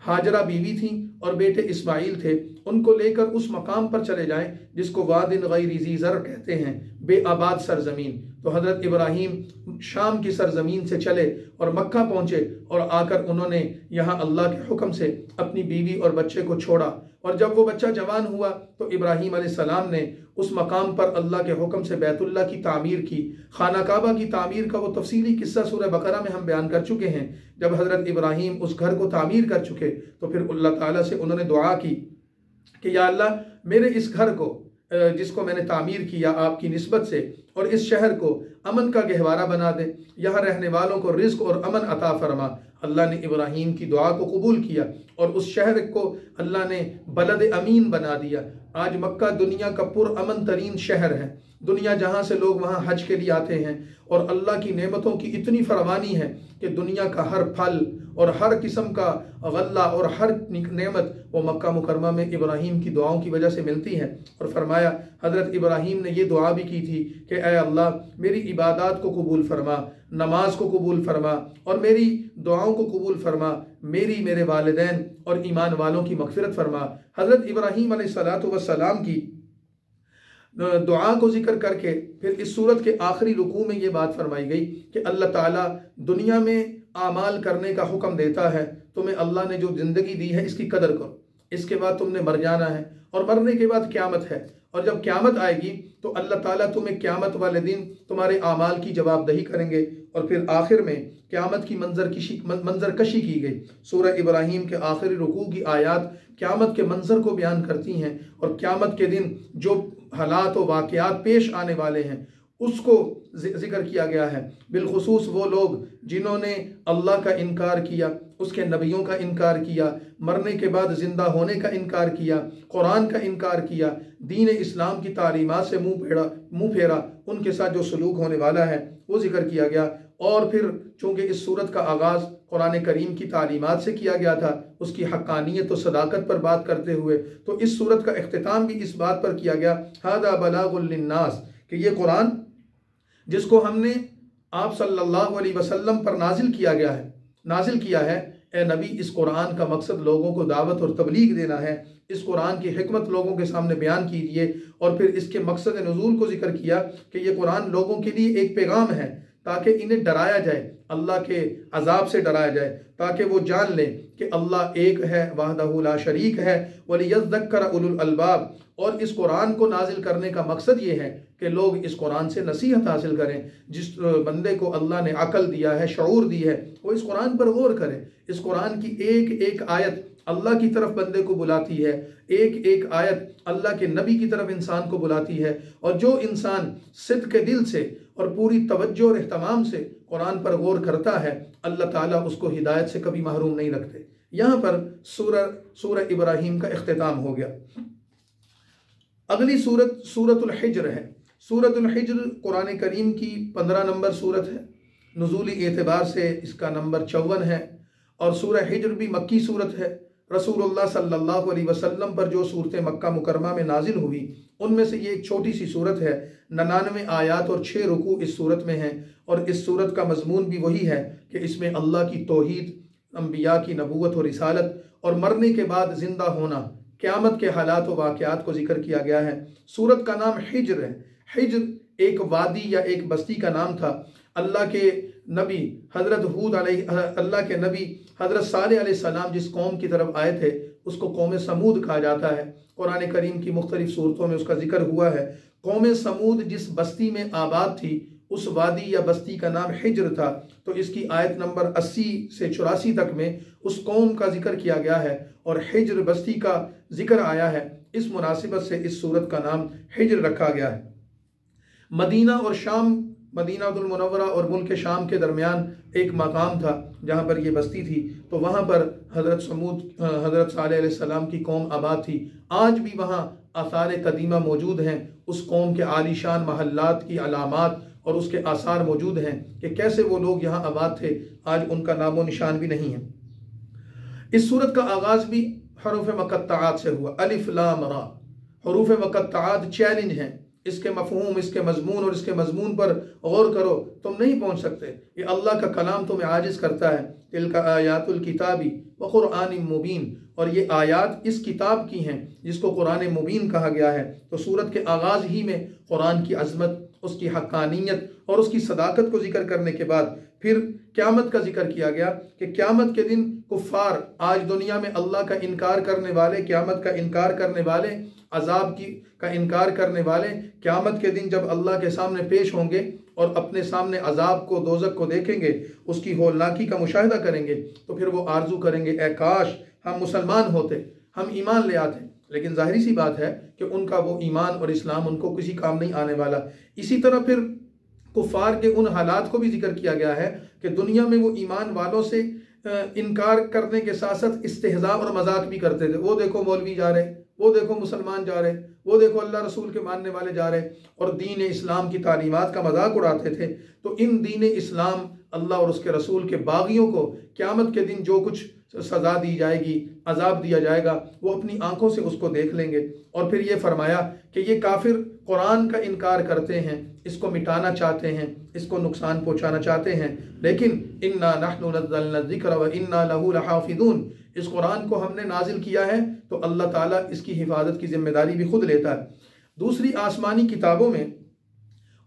हाजरा बीवी थी और बेटे इस्माइल थे, उनको लेकर उस मकाम पर चले जाएं जिसको वादिन गैरि ज़ी ज़र कहते हैं, बेआबाद सरजमीन। तो हज़रत इब्राहीम शाम की सरजमीन से चले और मक्का पहुँचे और आकर उन्होंने यहाँ अल्लाह के हुक्म से अपनी बीवी और बच्चे को छोड़ा। और जब वो बच्चा जवान हुआ तो इब्राहीम अलैहिस्सलाम ने उस मकाम पर अल्लाह के हुक्म से बैतुल्लाह की तामीर की। खाना काबा की तामीर का वो तफसीली किस्सा सूरह बकरा में हम बयान कर चुके हैं। जब हज़रत इब्राहीम उस घर को तामीर कर चुके तो फिर अल्लाह ताला से उन्होंने दुआ की कि या अल्लाह, मेरे इस घर को जिसको मैंने तामीर किया आपकी निस्बत से, और इस शहर को अमन का गहवारा बना दे, यहाँ रहने वालों को रिज़्क़ और अमन अता फरमा। अल्लाह ने इब्राहीम की दुआ को कबूल किया और उस शहर को अल्लाह ने बलद अमीन बना दिया। आज मक्का दुनिया का पुरअमन तरीन शहर है। दुनिया जहाँ से लोग वहाँ हज के लिए आते हैं और अल्लाह की नेमतों की इतनी फरमानी है कि दुनिया का हर फल और हर किस्म का गल्ला और हर नेमत वो मक्का मुकरमा में इब्राहीम की दुआओं की वजह से मिलती है। और फरमाया, हज़रत इब्राहीम ने ये दुआ भी की थी कि ऐ अल्लाह, मेरी इबादत को कबूल फरमा, नमाज को कबूल फरमा और मेरी दुआओं को कबूल फरमा, मेरे वालिदैन और ईमान वालों की मग़फ़िरत फरमा। हज़रत इब्राहीम अलैहिस्सलातु वस्सलाम की दुआ को जिक्र करके फिर इस सूरत के आखिरी रुकू में ये बात फरमाई गई कि अल्लाह ताला दुनिया में आमाल करने का हुक्म देता है, तुम्हें अल्लाह ने जो ज़िंदगी दी है इसकी कदर करो, इसके बाद तुमने मर जाना है और मरने के बाद क़यामत है, और जब क़यामत आएगी तो अल्लाह ताला तुम्हें क़यामत वाले दिन तुम्हारे आमाल की जवाबदही करेंगे। और फिर आखिर में क़यामत की मंजरकशी की गई। सूरह इब्राहीम के आखिरी रुकू की आयत क़यामत के मंजर को बयान करती हैं और क़यामत के दिन जो हालात व वाक़यात पेश आने वाले हैं उसको जिक्र किया गया है। बिलखुसूस वो लोग जिन्होंने अल्लाह का इनकार किया, उसके नबियों का इनकार किया, मरने के बाद ज़िंदा होने का इनकार किया, कुरान का इनकार किया, दीन इस्लाम की तालीमात से मुँह फेरा, उनके साथ जो सलूक होने वाला है वो जिक्र किया गया। और फिर चूँकि इस सूरत का आगाज़ कुरान करीम की तालीमात से किया गया था, उसकी हक़ानियत और सदाकत पर बात करते हुए, तो इस सूरत का इख्तिताम भी इस बात पर किया गया, हादा बलागुल लिन्नास, कि ये कुरान जिसको हमने आप सल्लल्लाहु अलैहि वसल्लम पर नाजिल किया है, ए नबी, इस कुरान का मकसद लोगों को दावत और तबलीग देना है। इस कुरान की हिकमत लोगों के सामने बयान कीजिए। और फिर इसके मकसद नुज़ूल को जिक्र किया कि ये कुरान लोगों के लिए एक पैगाम है ताकि इन्हें डराया जाए, अल्लाह के अजाब से डराया जाए, ताकि वो जान लें कि अल्लाह एक है, वहदहू ला शरीक है, वलियज़्ज़क्कर उलुल अलबाब। और इस कुरान को नाजिल करने का मकसद ये है कि लोग इस कुरान से नसीहत हासिल करें। जिस बंदे को अल्लाह ने अकल दिया है, शऊर दी है, वो इस कुरान पर गौर करे। इस कुरान की एक एक आयत अल्लाह की तरफ बंदे को बुलाती है, एक एक आयत अल्लाह के नबी की तरफ इंसान को बुलाती है। और जो इंसान सिद्क़ के दिल से और पूरी तवज्जो और एहतमाम से कुरान पर गौर करता है, अल्लाह ताला उसको हिदायत से कभी महरूम नहीं रखते। यहाँ पर सूरह इब्राहीम का इख्तिताम हो गया। अगली सूरत सूरतुल हिज्र है। सूरतुल हिज्र कुरान करीम की 15 नंबर सूरत है। नुज़ूली एतबार से इसका नंबर 54 है और सूरह हिज्र भी मक्की सूरत है। रसूलुल्लाह सल्लल्लाहु अलैहि वसल्लम पर जो सूरतें मक्का मुकरमा में नाजिल हुई उनमें से ये एक छोटी सी सूरत है। 99 आयात और 6 रुकू इस सूरत में हैं। और इस सूरत का मजमून भी वही है कि इसमें अल्लाह की तौहीद, अम्बिया की नबूवत और रिसालत और मरने के बाद ज़िंदा होना, क़यामत के हालात व वाक़यात को जिक्र किया गया है। सूरत का नाम हिज्र है। हिज्र एक वादी या एक बस्ती का नाम था। अल्लाह के नबी हज़रत सालेह अलैहिस्सलाम जिस कौम की तरफ आए थे उसको कौम समूद कहा जाता है। कुरान करीम की मुख्तलिफ सूरतों में उसका जिक्र हुआ है। कौम समूद जिस बस्ती में आबाद थी उस वादी या बस्ती का नाम हिज्र था। तो इसकी आयत नंबर 80 से 84 तक में उस कौम का जिक्र किया गया है और हिज्र बस्ती का जिक्र आया है। इस मुनासिबत से इस सूरत का नाम हिज्र रखा गया है। मदीना और शाम, मदीनातुल मुनव्वरा और मुल्क शाम के दरमियान एक मकाम था जहाँ पर ये बस्ती थी। तो वहाँ पर हज़रत सालेह अलैहिस्सलाम की कौम आबाद थी। आज भी वहाँ आसार कदीमा मौजूद हैं। उस कौम के आलीशान महल्लात की अलामात और उसके आसार मौजूद हैं कि कैसे वो लोग यहाँ आबाद थे। आज उनका नामो निशान भी नहीं है। इस सूरत का आगाज़ भी हरूफ मुक़त्तआत से हुआ। अलिफ लाम रा, हरूफ मुक़त्तआत चैलेंज हैं, इसके मफ़हूम, इसके मज़मून और इसके मज़मून पर गौर करो, तुम नहीं पहुँच सकते। ये अल्लाह का कलाम तुम्हें आजिज़ करता है। तिल्का आयातुल किताबी व क़ुरआनिम मुबीन, और ये आयात इस किताब की हैं जिसको कुरान मुबीन कहा गया है। तो सूरत के आगाज़ ही में कुरान की अज़मत, उसकी हक़ानियत और उसकी सदाकत को जिक्र करने के बाद फिर क़यामत का जिक्र किया गया कि क़यामत के दिन कुफ़ार, आज दुनिया में अल्लाह का इनकार करने वाले, क़यामत का इनकार करने वाले, अज़ाब का इनकार करने वाले, क़यामत के दिन जब अल्लाह के सामने पेश होंगे और अपने सामने अज़ाब को, दोज़ख को देखेंगे, उसकी होलनाकी का मुशाहिदा करेंगे, तो फिर वो आरजू करेंगे, ए काश हम मुसलमान होते, हम ईमान ले आते। लेकिन ज़ाहिरी सी बात है कि उनका वो ईमान और इस्लाम उनको किसी काम नहीं आने वाला। इसी तरह फिर कुफ़ार के उन हालात को भी जिक्र किया गया है कि दुनिया में वो ईमान वालों से इनकार करने के साथ साथ इस्तेहज़ा और मजाक भी करते थे। वो देखो मौलवी जा रहे, वो देखो मुसलमान जा रहे, वो देखो अल्लाह रसूल के मानने वाले जा रहे, और दीन इस्लाम की तालीमात का मजाक उड़ाते थे। तो इन दीन इस्लाम, अल्लाह और उसके रसूल के बागियों को क़यामत के दिन जो कुछ सज़ा दी जाएगी, अजाब दिया जाएगा, वो अपनी आंखों से उसको देख लेंगे। और फिर ये फरमाया कि ये काफिर कुरान का इनकार करते हैं, इसको मिटाना चाहते हैं, इसको नुकसान पहुँचाना चाहते हैं, लेकिन इन्ना नहनु नज़्ज़लना ज़िक्र व इन्ना लहू लहाफ़िज़ून, इस कुरान को हमने नाजिल किया है तो अल्लाह ताला इसकी हिफाजत की जिम्मेदारी भी खुद लेता है। दूसरी आसमानी किताबों में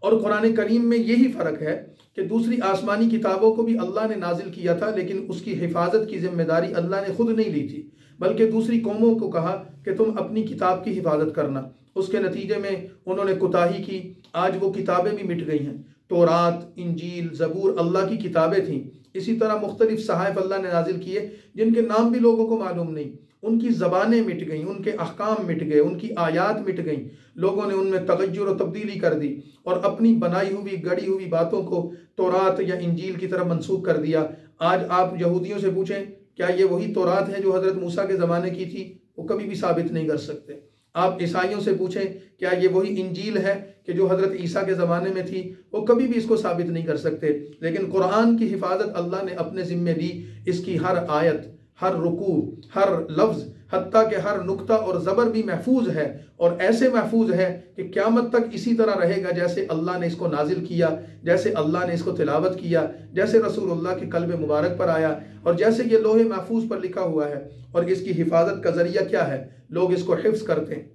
और कुरान करीम में यही फ़र्क है कि दूसरी आसमानी किताबों को भी अल्लाह ने नाजिल किया था, लेकिन उसकी हिफाजत की जिम्मेदारी अल्लाह ने खुद नहीं ली थी, बल्कि दूसरी कौमों को कहा कि तुम अपनी किताब की हिफाजत करना। उसके नतीजे में उन्होंने कोताही की, आज वो किताबें भी मिट गई हैं। तौरात, इंजील, ज़बूर अल्लाह की किताबें थीं। इसी तरह मुख्तलिफ सहाइफ अल्लाह ने नाजिल किए जिनके नाम भी लोगों को मालूम नहीं, उनकी ज़बानें मिट गईं, उनके अहकाम मिट गए, उनकी आयात मिट गईं, लोगों ने उनमें तगय्युर और तब्दीली कर दी और अपनी बनाई हुई गढ़ी हुई बातों को तौरात या इंजील की तरफ मंसूब कर दिया। आज आप यहूदियों से पूछें क्या ये वही तौरात है जो हज़रत मूसा के ज़माने की थी, वो कभी भी साबित नहीं कर सकते। आप ईसाइयों से पूछें क्या ये वही इंजील है कि जो हज़रत ईसा के ज़माने में थी, वो कभी भी इसको साबित नहीं कर सकते। लेकिन कुरान की हिफाजत अल्लाह ने अपने ज़िम्मे ली। इसकी हर आयत, हर रुकू, हर लफ्ज़, हत्ता के हर नुक्ता और ज़बर भी महफूज है, और ऐसे महफूज है कि क़यामत तक इसी तरह रहेगा जैसे अल्लाह ने इसको नाजिल किया, जैसे अल्लाह ने इसको तिलावत किया, जैसे रसूलुल्लाह के कल्ब मुबारक पर आया और जैसे ये लोहे महफूज पर लिखा हुआ है। और इसकी हिफाजत का ज़रिया क्या है? लोग इसको हिफ्ज़ करते हैं,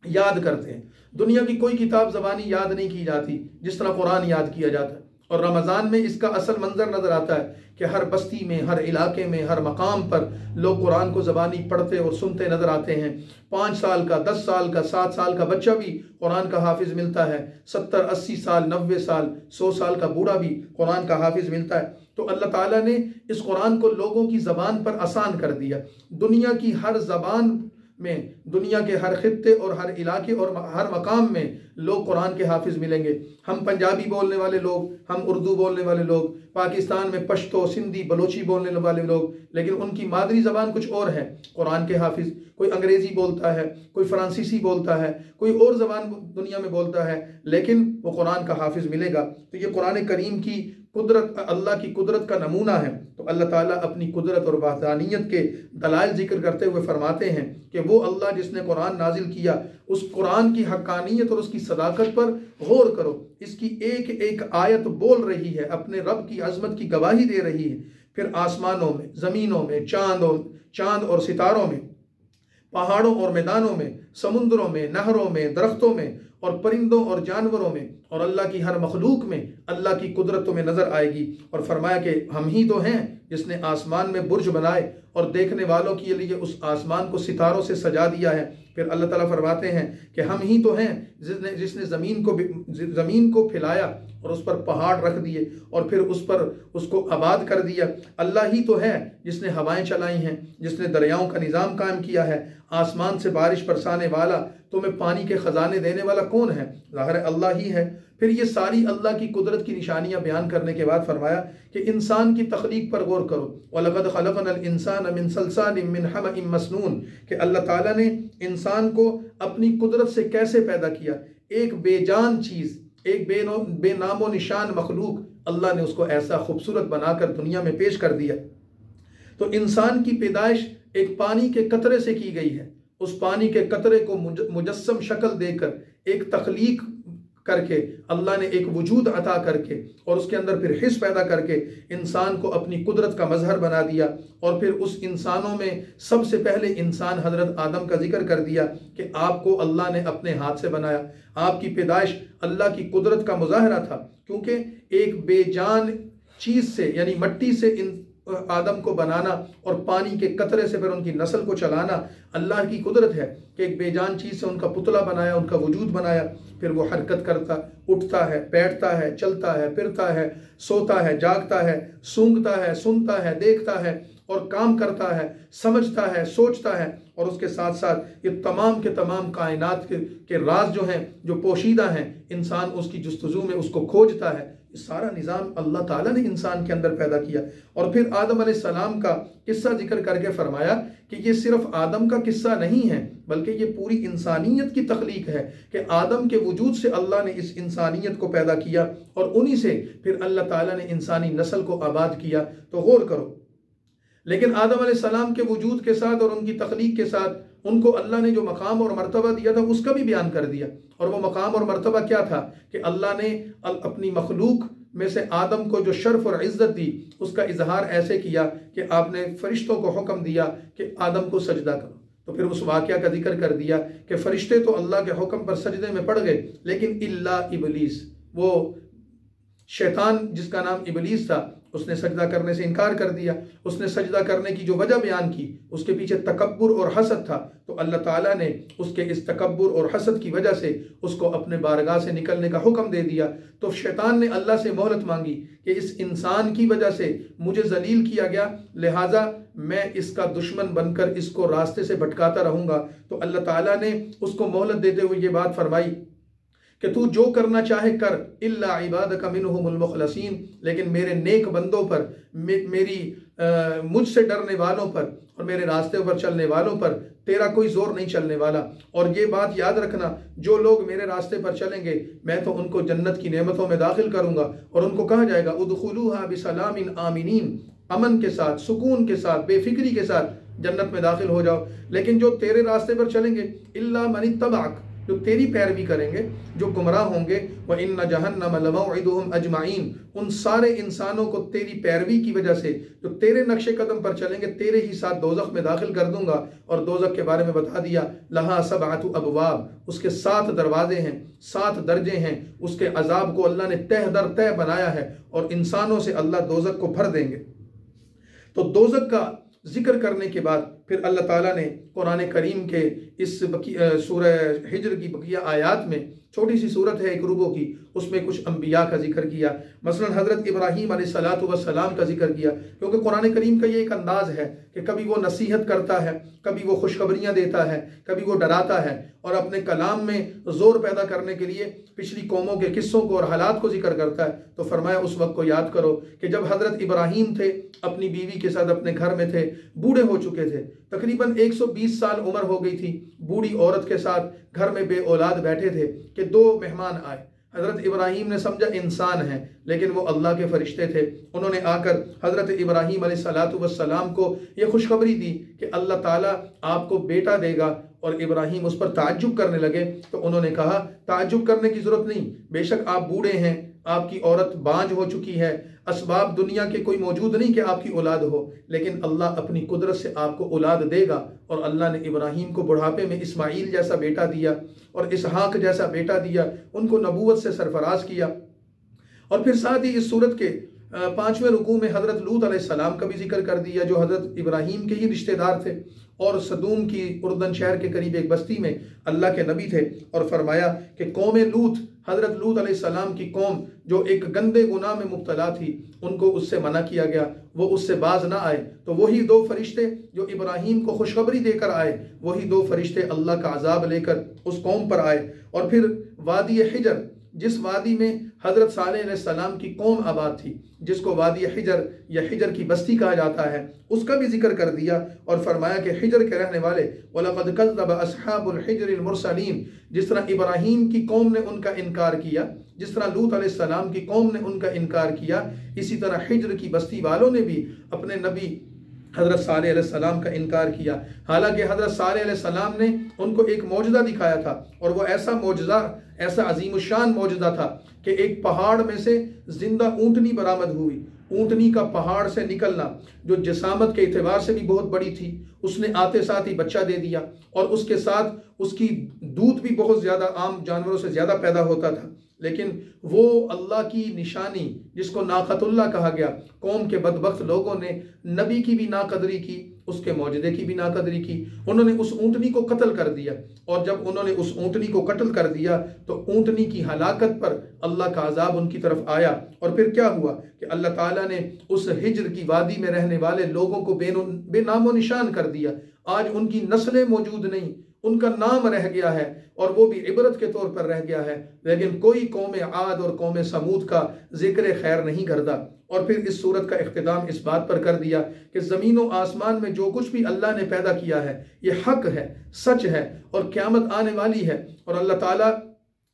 याद करते हैं। दुनिया की कोई किताब ज़बानी याद नहीं की जाती जिस तरह कुरान याद किया जाता है। और रमज़ान में इसका असल मंजर नज़र आता है कि हर बस्ती में, हर इलाके में, हर मकाम पर लोग कुरान को ज़बानी पढ़ते और सुनते नज़र आते हैं। 5 साल का, 10 साल का, 7 साल का बच्चा भी कुरान का हाफिज़ मिलता है। 70, 80 साल, 90 साल, 100 साल का बूढ़ा भी कुरान का हाफिज़ मिलता है। तो अल्लाह ताला ने इस कुरान को लोगों की ज़बान पर आसान कर दिया। दुनिया की हर ज़बान में, दुनिया के हर खित्ते और हर इलाके और हर मकाम में लोग कुरान के हाफिज़ मिलेंगे। हम पंजाबी बोलने वाले लोग, हम उर्दू बोलने वाले लोग, पाकिस्तान में पश्तो, सिंधी, बलोची बोलने वाले लोग, लेकिन उनकी मादरी ज़बान कुछ और है। कुरान के हाफिज़ कोई अंग्रेज़ी बोलता है, कोई फ्रांसीसी बोलता है, कोई और ज़बान दुनिया में बोलता है, लेकिन वो कुरान का हाफिज़ मिलेगा। तो ये कुरान करीम की कुदरत, अल्लाह की कुदरत का नमूना है। तो अल्लाह ताला अपनी कुदरत और वहदानियत के दलाइल जिक्र करते हुए फरमाते हैं कि वो अल्लाह जिसने कुरान नाजिल किया, उस कुरान की हक्कानियत और उसकी सदाकत पर गौर करो। इसकी एक एक आयत बोल रही है, अपने रब की अज़मत की गवाही दे रही है। फिर आसमानों में, ज़मीनों में, चाँद और सितारों में, पहाड़ों और मैदानों में, समुद्रों में, नहरों में, दरख्तों में और परिंदों और जानवरों में और अल्लाह की हर मखलूक में अल्लाह की कुदरत तुम्हें नज़र आएगी। और फरमाया कि हम ही तो हैं जिसने आसमान में बुर्ज बनाए और देखने वालों के लिए उस आसमान को सितारों से सजा दिया है। फिर अल्लाह ताला फरमाते हैं कि हम ही तो हैं जिसने ज़मीन को फैलाया और उस पर पहाड़ रख दिए और फिर उस पर उसको आबाद कर दिया। अल्लाह ही तो है जिसने हवाएं चलाई हैं, जिसने दरियाओं का निज़ाम कायम किया है। आसमान से बारिश बरसाने वाला, तुम्हें पानी के ख़जाने देने वाला कौन है? ज़ाहिर है अल्लाह ही है। फिर ये सारी अल्लाह की कुदरत की निशानियाँ बयान करने के बाद फरमाया कि इंसान की तख्लीक पर गौर करो। वलक़द ख़लक़नल इंसान मिन सलसालिम मिन हमइम मस्नून, कि अल्लाह ताला ने इंसान को अपनी कुदरत से कैसे पैदा किया। एक बेजान चीज़, एक बेनामो निशान मखलूक, अल्लाह ने उसको ऐसा खूबसूरत बनाकर दुनिया में पेश कर दिया। तो इंसान की पैदाइश एक पानी के कतरे से की गई है। उस पानी के कतरे को मुजस्सम शक्ल देकर, एक तख्लीक करके, अल्लाह ने एक वजूद अता करके और उसके अंदर फिर हिस्स पैदा करके इंसान को अपनी कुदरत का मजहर बना दिया। और फिर उस इंसानों में सबसे पहले इंसान हजरत आदम का जिक्र कर दिया कि आपको अल्लाह ने अपने हाथ से बनाया। आपकी पैदाइश अल्लाह की कुदरत का मुजाहरा था, क्योंकि एक बेजान चीज़ से यानी मट्टी से आदम को बनाना और पानी के कतरे से फिर उनकी नस्ल को चलाना अल्लाह की कुदरत है कि एक बेजान चीज़ से उनका पुतला बनाया, उनका वजूद बनाया। फिर वो हरकत करता, उठता है, बैठता है, चलता है, फिरता है, सोता है, जागता है, सूंघता है, सुनता है, देखता है और काम करता है, समझता है, सोचता है। और उसके साथ साथ ये तमाम के तमाम कायनात के राज जो हैं, जो पोशीदा हैं, इंसान उसकी जुस्तजू में उसको खोजता है। ये सारा निज़ाम अल्लाह ताला ने इंसान के अंदर पैदा किया। और फिर आदम अलैहिस्सलाम का किस्सा जिक्र करके फरमाया कि ये सिर्फ आदम का किस्सा नहीं है, बल्कि ये पूरी इंसानियत की तख्लीक है कि आदम के वजूद से अल्लाह ने इस इंसानियत को पैदा किया और उन्हीं से फिर अल्लाह ताला ने इंसानी नस्ल को आबाद किया। तो गौर करो, लेकिन आदम अलैहिस्सलाम के वजूद के साथ और उनकी तख्लीक के साथ उनको अल्लाह ने जो मकाम और मर्तबा दिया था उसका भी बयान कर दिया। और वो मकाम और मर्तबा क्या था कि अल्लाह ने अपनी मखलूक में से आदम को जो शर्फ और इज़्ज़त दी उसका इजहार ऐसे किया कि आपने फरिश्तों को हुक्म दिया कि आदम को सजदा करो। तो फिर उस वाक़या का जिक्र कर दिया कि फरिश्ते तो अल्लाह के हुक्म पर सजदे में पड़ गए, लेकिन इल्ला इबलीस, वो शैतान जिसका नाम इबलीस था, उसने सजदा करने से इनकार कर दिया। उसने सजदा करने की जो वजह बयान की उसके पीछे तकब्बुर और हसद था। तो अल्लाह ताला ने उसके इस तकब्बुर और हसद की वजह से उसको अपने बारगाह से निकलने का हुक्म दे दिया। तो शैतान ने अल्लाह से मोहलत मांगी कि इस इंसान की वजह से मुझे जलील किया गया, लिहाजा मैं इसका दुश्मन बनकर इसको रास्ते से भटकाता रहूँगा। तो अल्लाह ताला ने उसको मोहलत देते हुए ये बात फरमाई कि तू जो करना चाहे कर, इल्ला इबादका मिनहुमुल मुखलसीन, लेकिन मेरे नेक बंदों पर, मेरी मुझसे डरने वालों पर और मेरे रास्ते पर चलने वालों पर तेरा कोई जोर नहीं चलने वाला। और ये बात याद रखना, जो लोग मेरे रास्ते पर चलेंगे मैं तो उनको जन्नत की नेमतों में दाखिल करूँगा और उनको कहा जाएगा उदखुलूहा बिसलामिन आमिनीन, अमन के साथ, सुकून के साथ, बेफिक्री के साथ जन्नत में दाखिल हो जाओ। लेकिन जो तेरे रास्ते पर चलेंगे, इल्ला मनित्तबाक, जो तेरी पैरवी करेंगे, जो गुमराह होंगे, व इन्ना जहन्नम लमौइदुहुम अजमाइन, उन सारे इंसानों को तेरी पैरवी की वजह से, जो तेरे नक्शे कदम पर चलेंगे, तेरे ही साथ दोज़ख में दाखिल कर दूंगा। और दोज़ख के बारे में बता दिया, लहा सबअतु अबवाब, उसके 7 दरवाजे हैं, 7 दर्जे हैं। उसके अजाब को अल्लाह ने तह दर तह बनाया है और इंसानों से अल्लाह दोज़ख को भर देंगे। तो दोज़ख का जिक्र करने के बाद फिर अल्लाह ताला ने कुरान करीम के इस सूरह हिज्र की बकिया आयात में, छोटी सी सूरत है एक रुबो की, उसमें कुछ अंबिया का जिक्र किया। मसलन हज़रत इब्राहीम अलैहिस्सलातु वस्सलाम का जिक्र किया, क्योंकि कुरान करीम का ये एक अंदाज़ है कि कभी वो नसीहत करता है, कभी वो खुशखबरियाँ देता है, कभी वो डराता है, और अपने कलाम में ज़ोर पैदा करने के लिए पिछली कौमों के किस्सों को और हालात को जिक्र करता है। तो फरमाया उस वक्त को याद करो कि जब हज़रत इब्राहीम थे, अपनी बीवी के साथ अपने घर में थे, बूढ़े हो चुके थे, तकरीबन 120 साल उम्र हो गई थी, बूढ़ी औरत के साथ घर में बे औलाद बैठे थे कि 2 मेहमान आए। हज़रत इब्राहीम ने समझा इंसान है, लेकिन वो अल्लाह के फरिश्ते थे। उन्होंने आकर हज़रत इब्राहीम अलैहिस्सलातु वस्सलाम को ये खुशखबरी दी कि अल्लाह ताला आपको बेटा देगा। और इब्राहीम उस पर ताज्जुब करने लगे। तो उन्होंने कहा, ताज्जुब करने की ज़रूरत नहीं, बेशक आप बूढ़े हैं, आपकी औरत बांझ हो चुकी है, असबाब दुनिया के कोई मौजूद नहीं कि आपकी औलाद हो, लेकिन अल्लाह अपनी कुदरत से आपको औलाद देगा। और अल्लाह ने इब्राहीम को बुढ़ापे में इस्माइल जैसा बेटा दिया और इसहाक जैसा बेटा दिया, उनको नबूवत से सरफराज किया। और फिर साथ ही इस सूरत के 5वें रुकू में हज़रत लूत अलैहिस्सलाम का भी जिक्र कर दिया, जो हज़रत इब्राहीम के ही रिश्तेदार थे और सदूम की उर्दन शहर के करीब एक बस्ती में अल्लाह के नबी थे। और फरमाया कि कौम लूत, हज़रत लूत अलैहिस्सलाम की कौम जो एक गंदे गुनाह में मुब्तला थी, उनको उससे मना किया गया, वो उससे बाज ना आए। तो वही 2 फरिश्ते जो इब्राहीम को खुशखबरी देकर आए, वही 2 फरिश्ते अल्लाह का अजाब लेकर उस कौम पर आए। और फिर वादी हिजर, जिस वादी में हज़रत सालेह अलैहिस्सलाम की कौम आबाद थी, जिसको वादी हिजर या हिजर की बस्ती कहा जाता है, उसका भी जिक्र कर दिया। और फरमाया कि हिजर के रहने वाले, वलक़द कज़्ज़ब अस्हाबुल हिज्रिल मुरसलीन, जिस तरह इब्राहीम की कौम ने उनका इनकार किया, जिस तरह लूत अलैहिस्सलाम की कौम ने उनका इनकार किया, इसी तरह हिजर की बस्ती वालों ने भी अपने नबी हज़रत सालेह अलैहिस्सलाम का इनकार किया, हालांकि हज़रत सालेह अलैहिस्सलाम ने उनको एक मौजज़ा दिखाया था, और वो ऐसा मौजज़ा, ऐसा अजीमुशान मौजज़ा था कि एक पहाड़ में से जिंदा ऊँटनी बरामद हुई। ऊँटनी का पहाड़ से निकलना, जो जिसामत के एतबार से भी बहुत बड़ी थी, उसने आते साथ ही बच्चा दे दिया, और उसके साथ उसकी दूध भी बहुत ज़्यादा आम जानवरों से ज़्यादा पैदा होता था। लेकिन वो अल्लाह की निशानी, जिसको नाक़तुल्लाह कहा गया, कौम के बदबख्त लोगों ने नबी की भी नाकदरी की, उसके मौजज़े की भी नाकदरी की। उन्होंने उस ऊँटनी को कत्ल कर दिया, और जब उन्होंने उस ऊँटनी को कत्ल कर दिया तो ऊँटनी की हलाकत पर अल्लाह का अज़ाब उनकी तरफ आया। और फिर क्या हुआ कि अल्लाह ताला ने उस हिज्र की वादी में रहने वाले लोगों को बेनामो निशान कर दिया। आज उनकी नस्लें मौजूद नहीं, उनका नाम रह गया है, और वो भी इबरत के तौर पर रह गया है, लेकिन कोई कौम आद और कौम समूद का जिक्र खैर नहीं करता। और फिर इस सूरत का इख्तिताम इस बात पर कर दिया कि ज़मीन व आसमान में जो कुछ भी अल्लाह ने पैदा किया है ये हक है, सच है, और क़यामत आने वाली है। और अल्लाह ताला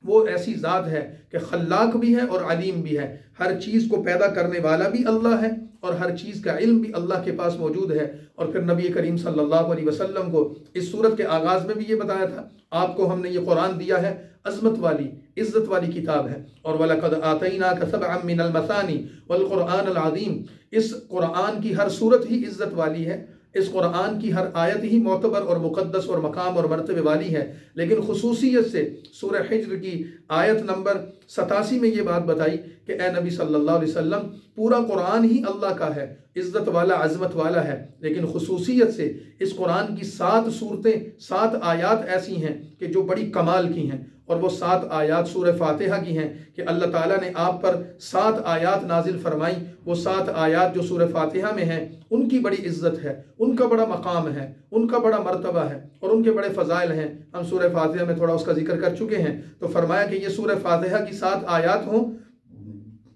वो ऐसी ज़ात है कि खल्लाक भी है और अलीम भी है। हर चीज़ को पैदा करने वाला भी अल्लाह है, और हर चीज़ का इल्म भी अल्लाह के पास मौजूद है। और फिर नबी करीम सल्लल्लाहु अलैहि वसल्लम को इस सूरत के आगाज़ में भी ये बताया था, आपको हमने ये कुरान दिया है, अज़मत वाली, इज़्ज़त वाली किताब है। और वलक़द आतैनाका सबअम मिनल मसानी वल क़ुरआनिल अज़ीम, इस कुरान की हर सूरत ही इज़्ज़त वाली है, इस कुरान की हर आयत ही मोतबर और मुक़द्दस और मकाम और मर्तबे वाली है। लेकिन खुसूसियत से सूरह हिज्र की आयत नंबर 87 में ये बात बताई कि ए नबी सल्लल्लाहु अलैहि वसल्लम, पूरा कुरान ही अल्लाह का है, इज़्ज़त वाला, अज़मत वाला है। लेकिन खुसूसियत से इस कुरान की 7 सूरतें, 7 आयात ऐसी हैं कि जो बड़ी कमाल की हैं, और वो 7 आयात सूरह फातिहा की हैं कि अल्लाह ताला ने आप पर 7 आयात नाजिल फरमाई। वो 7 आयात जो सूरह फातिहा में हैं, उनकी बड़ी इज्जत है, उनका बड़ा मकाम है, उनका बड़ा मर्तबा है, और उनके बड़े फ़ज़ाइल हैं। हम सूरह फातिहा में थोड़ा उसका जिक्र कर चुके हैं। तो फरमाया कि ये सूरह फातिहा की 7 आयात हों,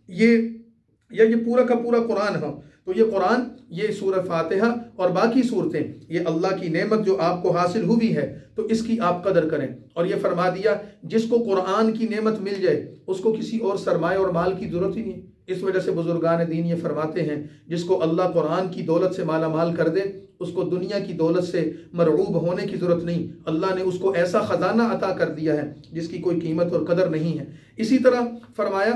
ये पूरा का पूरा कुरान हो, तो ये कुरान, ये सूरह फातिहा और बाकी सूरतें, ये अल्लाह की नेमत जो आपको हासिल हुई है, तो इसकी आप कदर करें। और ये फरमा दिया, जिसको कुरान की नेमत मिल जाए उसको किसी और सरमाए और माल की ज़रूरत ही नहीं। इस वजह से बुजुर्गान दीन ये फरमाते हैं, जिसको अल्लाह कुरान की दौलत से माला माल कर दे, उसको दुनिया की दौलत से मरऊब होने की ज़रूरत नहीं। अल्लाह ने उसको ऐसा ख़जाना अता कर दिया है जिसकी कोई कीमत और कदर नहीं है। इसी तरह फरमाया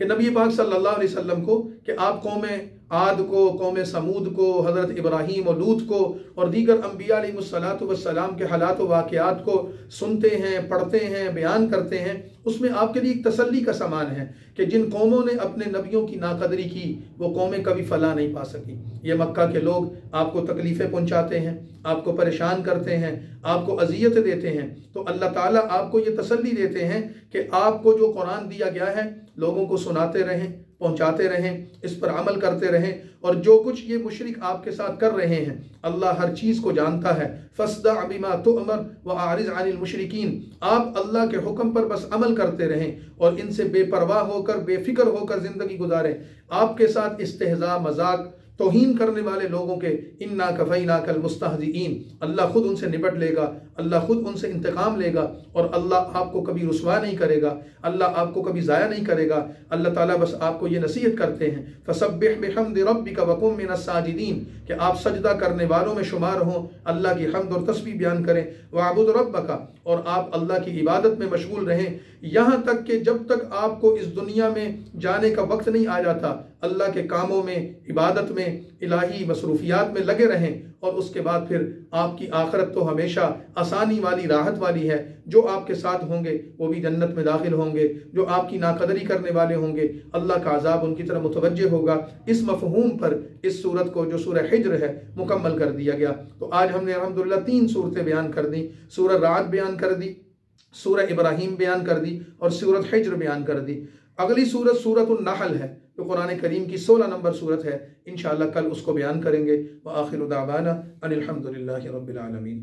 कि नबी पाक सल्लल्लाहु अलैहि वसल्लम को कि आप कौम आद को, कौम समूद को, हज़रत इब्राहीम और लूत को और दीगर अम्बिया अलैहिमुस्सलातु वस्सलाम के हालात व वाक़ियात को सुनते हैं, पढ़ते हैं, बयान करते हैं, उसमें आपके लिए एक तसल्ली का सामान है कि जिन कौमों ने अपने नबियों की नाकदरी की वो कौमें कभी फलाह नहीं पा सकी। ये मक्का के लोग आपको तकलीफ़ें पहुँचाते हैं, आपको परेशान करते हैं, आपको अजियत देते हैं, तो अल्लाह ताला आपको ये तसल्ली देते हैं कि आपको जो कुरान दिया गया है लोगों को सुनाते रहें, पहुँचाते रहें, इस पर अमल करते रहें। और जो कुछ ये मुशरिक आपके साथ कर रहे हैं, अल्लाह हर चीज़ को जानता है। फस्दा बिमा तुअमर व आरिज़ अनिल मुशरिकीन, आप अल्लाह के हुक्म पर बस अमल करते रहें और इनसे बेपरवाह होकर, बेफिक्र होकर ज़िंदगी गुजारें। आपके साथ इस्तेहज़ा, मजाक, तौहीन करने वाले लोगों के इन्ना कफ़ैना कल मुस्तहज़ीन, अल्लाह खुद उनसे निपट लेगा, अल्लाह खुद उनसे इंतकाम लेगा, और अल्लाह आपको कभी रुसवा नहीं करेगा, अल्लाह आपको कभी ज़ाया नहीं करेगा। अल्लाह ताला बस आपको ये नसीहत करते हैं, फसब्बिह बिहम्दि रब्बिका वकुम मिनस साजिदीन, कि आप सजदा करने वालों में शुमार हों, अल्लाह की हम्द और तस्बीह बयान करें। वअबुद रब्बका, और आप अल्लाह की इबादत में मशगूल रहें, यहाँ तक कि जब तक आपको इस दुनिया में जाने का वक्त नहीं आ जाता, अल्लाह के कामों में, इबादत में, इलाही मसरूफियात में लगे रहें। और उसके बाद फिर आपकी आखिरत तो हमेशा आसानी वाली, राहत वाली है। जो आपके साथ होंगे वो भी जन्नत में दाखिल होंगे, जो आपकी नाकदरी करने वाले होंगे अल्लाह का अजाब उनकी तरफ मुतवज्जे होगा। इस मफहूम पर इस सूरत को जो सूरह हिज्र है मुकम्मल कर दिया गया। तो आज हमने अल्हम्दुलिल्लाह 3 सूरतें बयान कर दी, सूरह राद बयान कर दी, सूरह इब्राहीम बयान कर दी, और सूरत हिज्र बयान कर दी। अगली सूरत सूरतुन नहल है, जो कुरान करीम की 16 नंबर सूरत है। इंशाअल्लाह कल उसको बयान करेंगे। व आखिरु दावाना अनिल हम्दुलिल्लाहि रब्बिल आलमीन।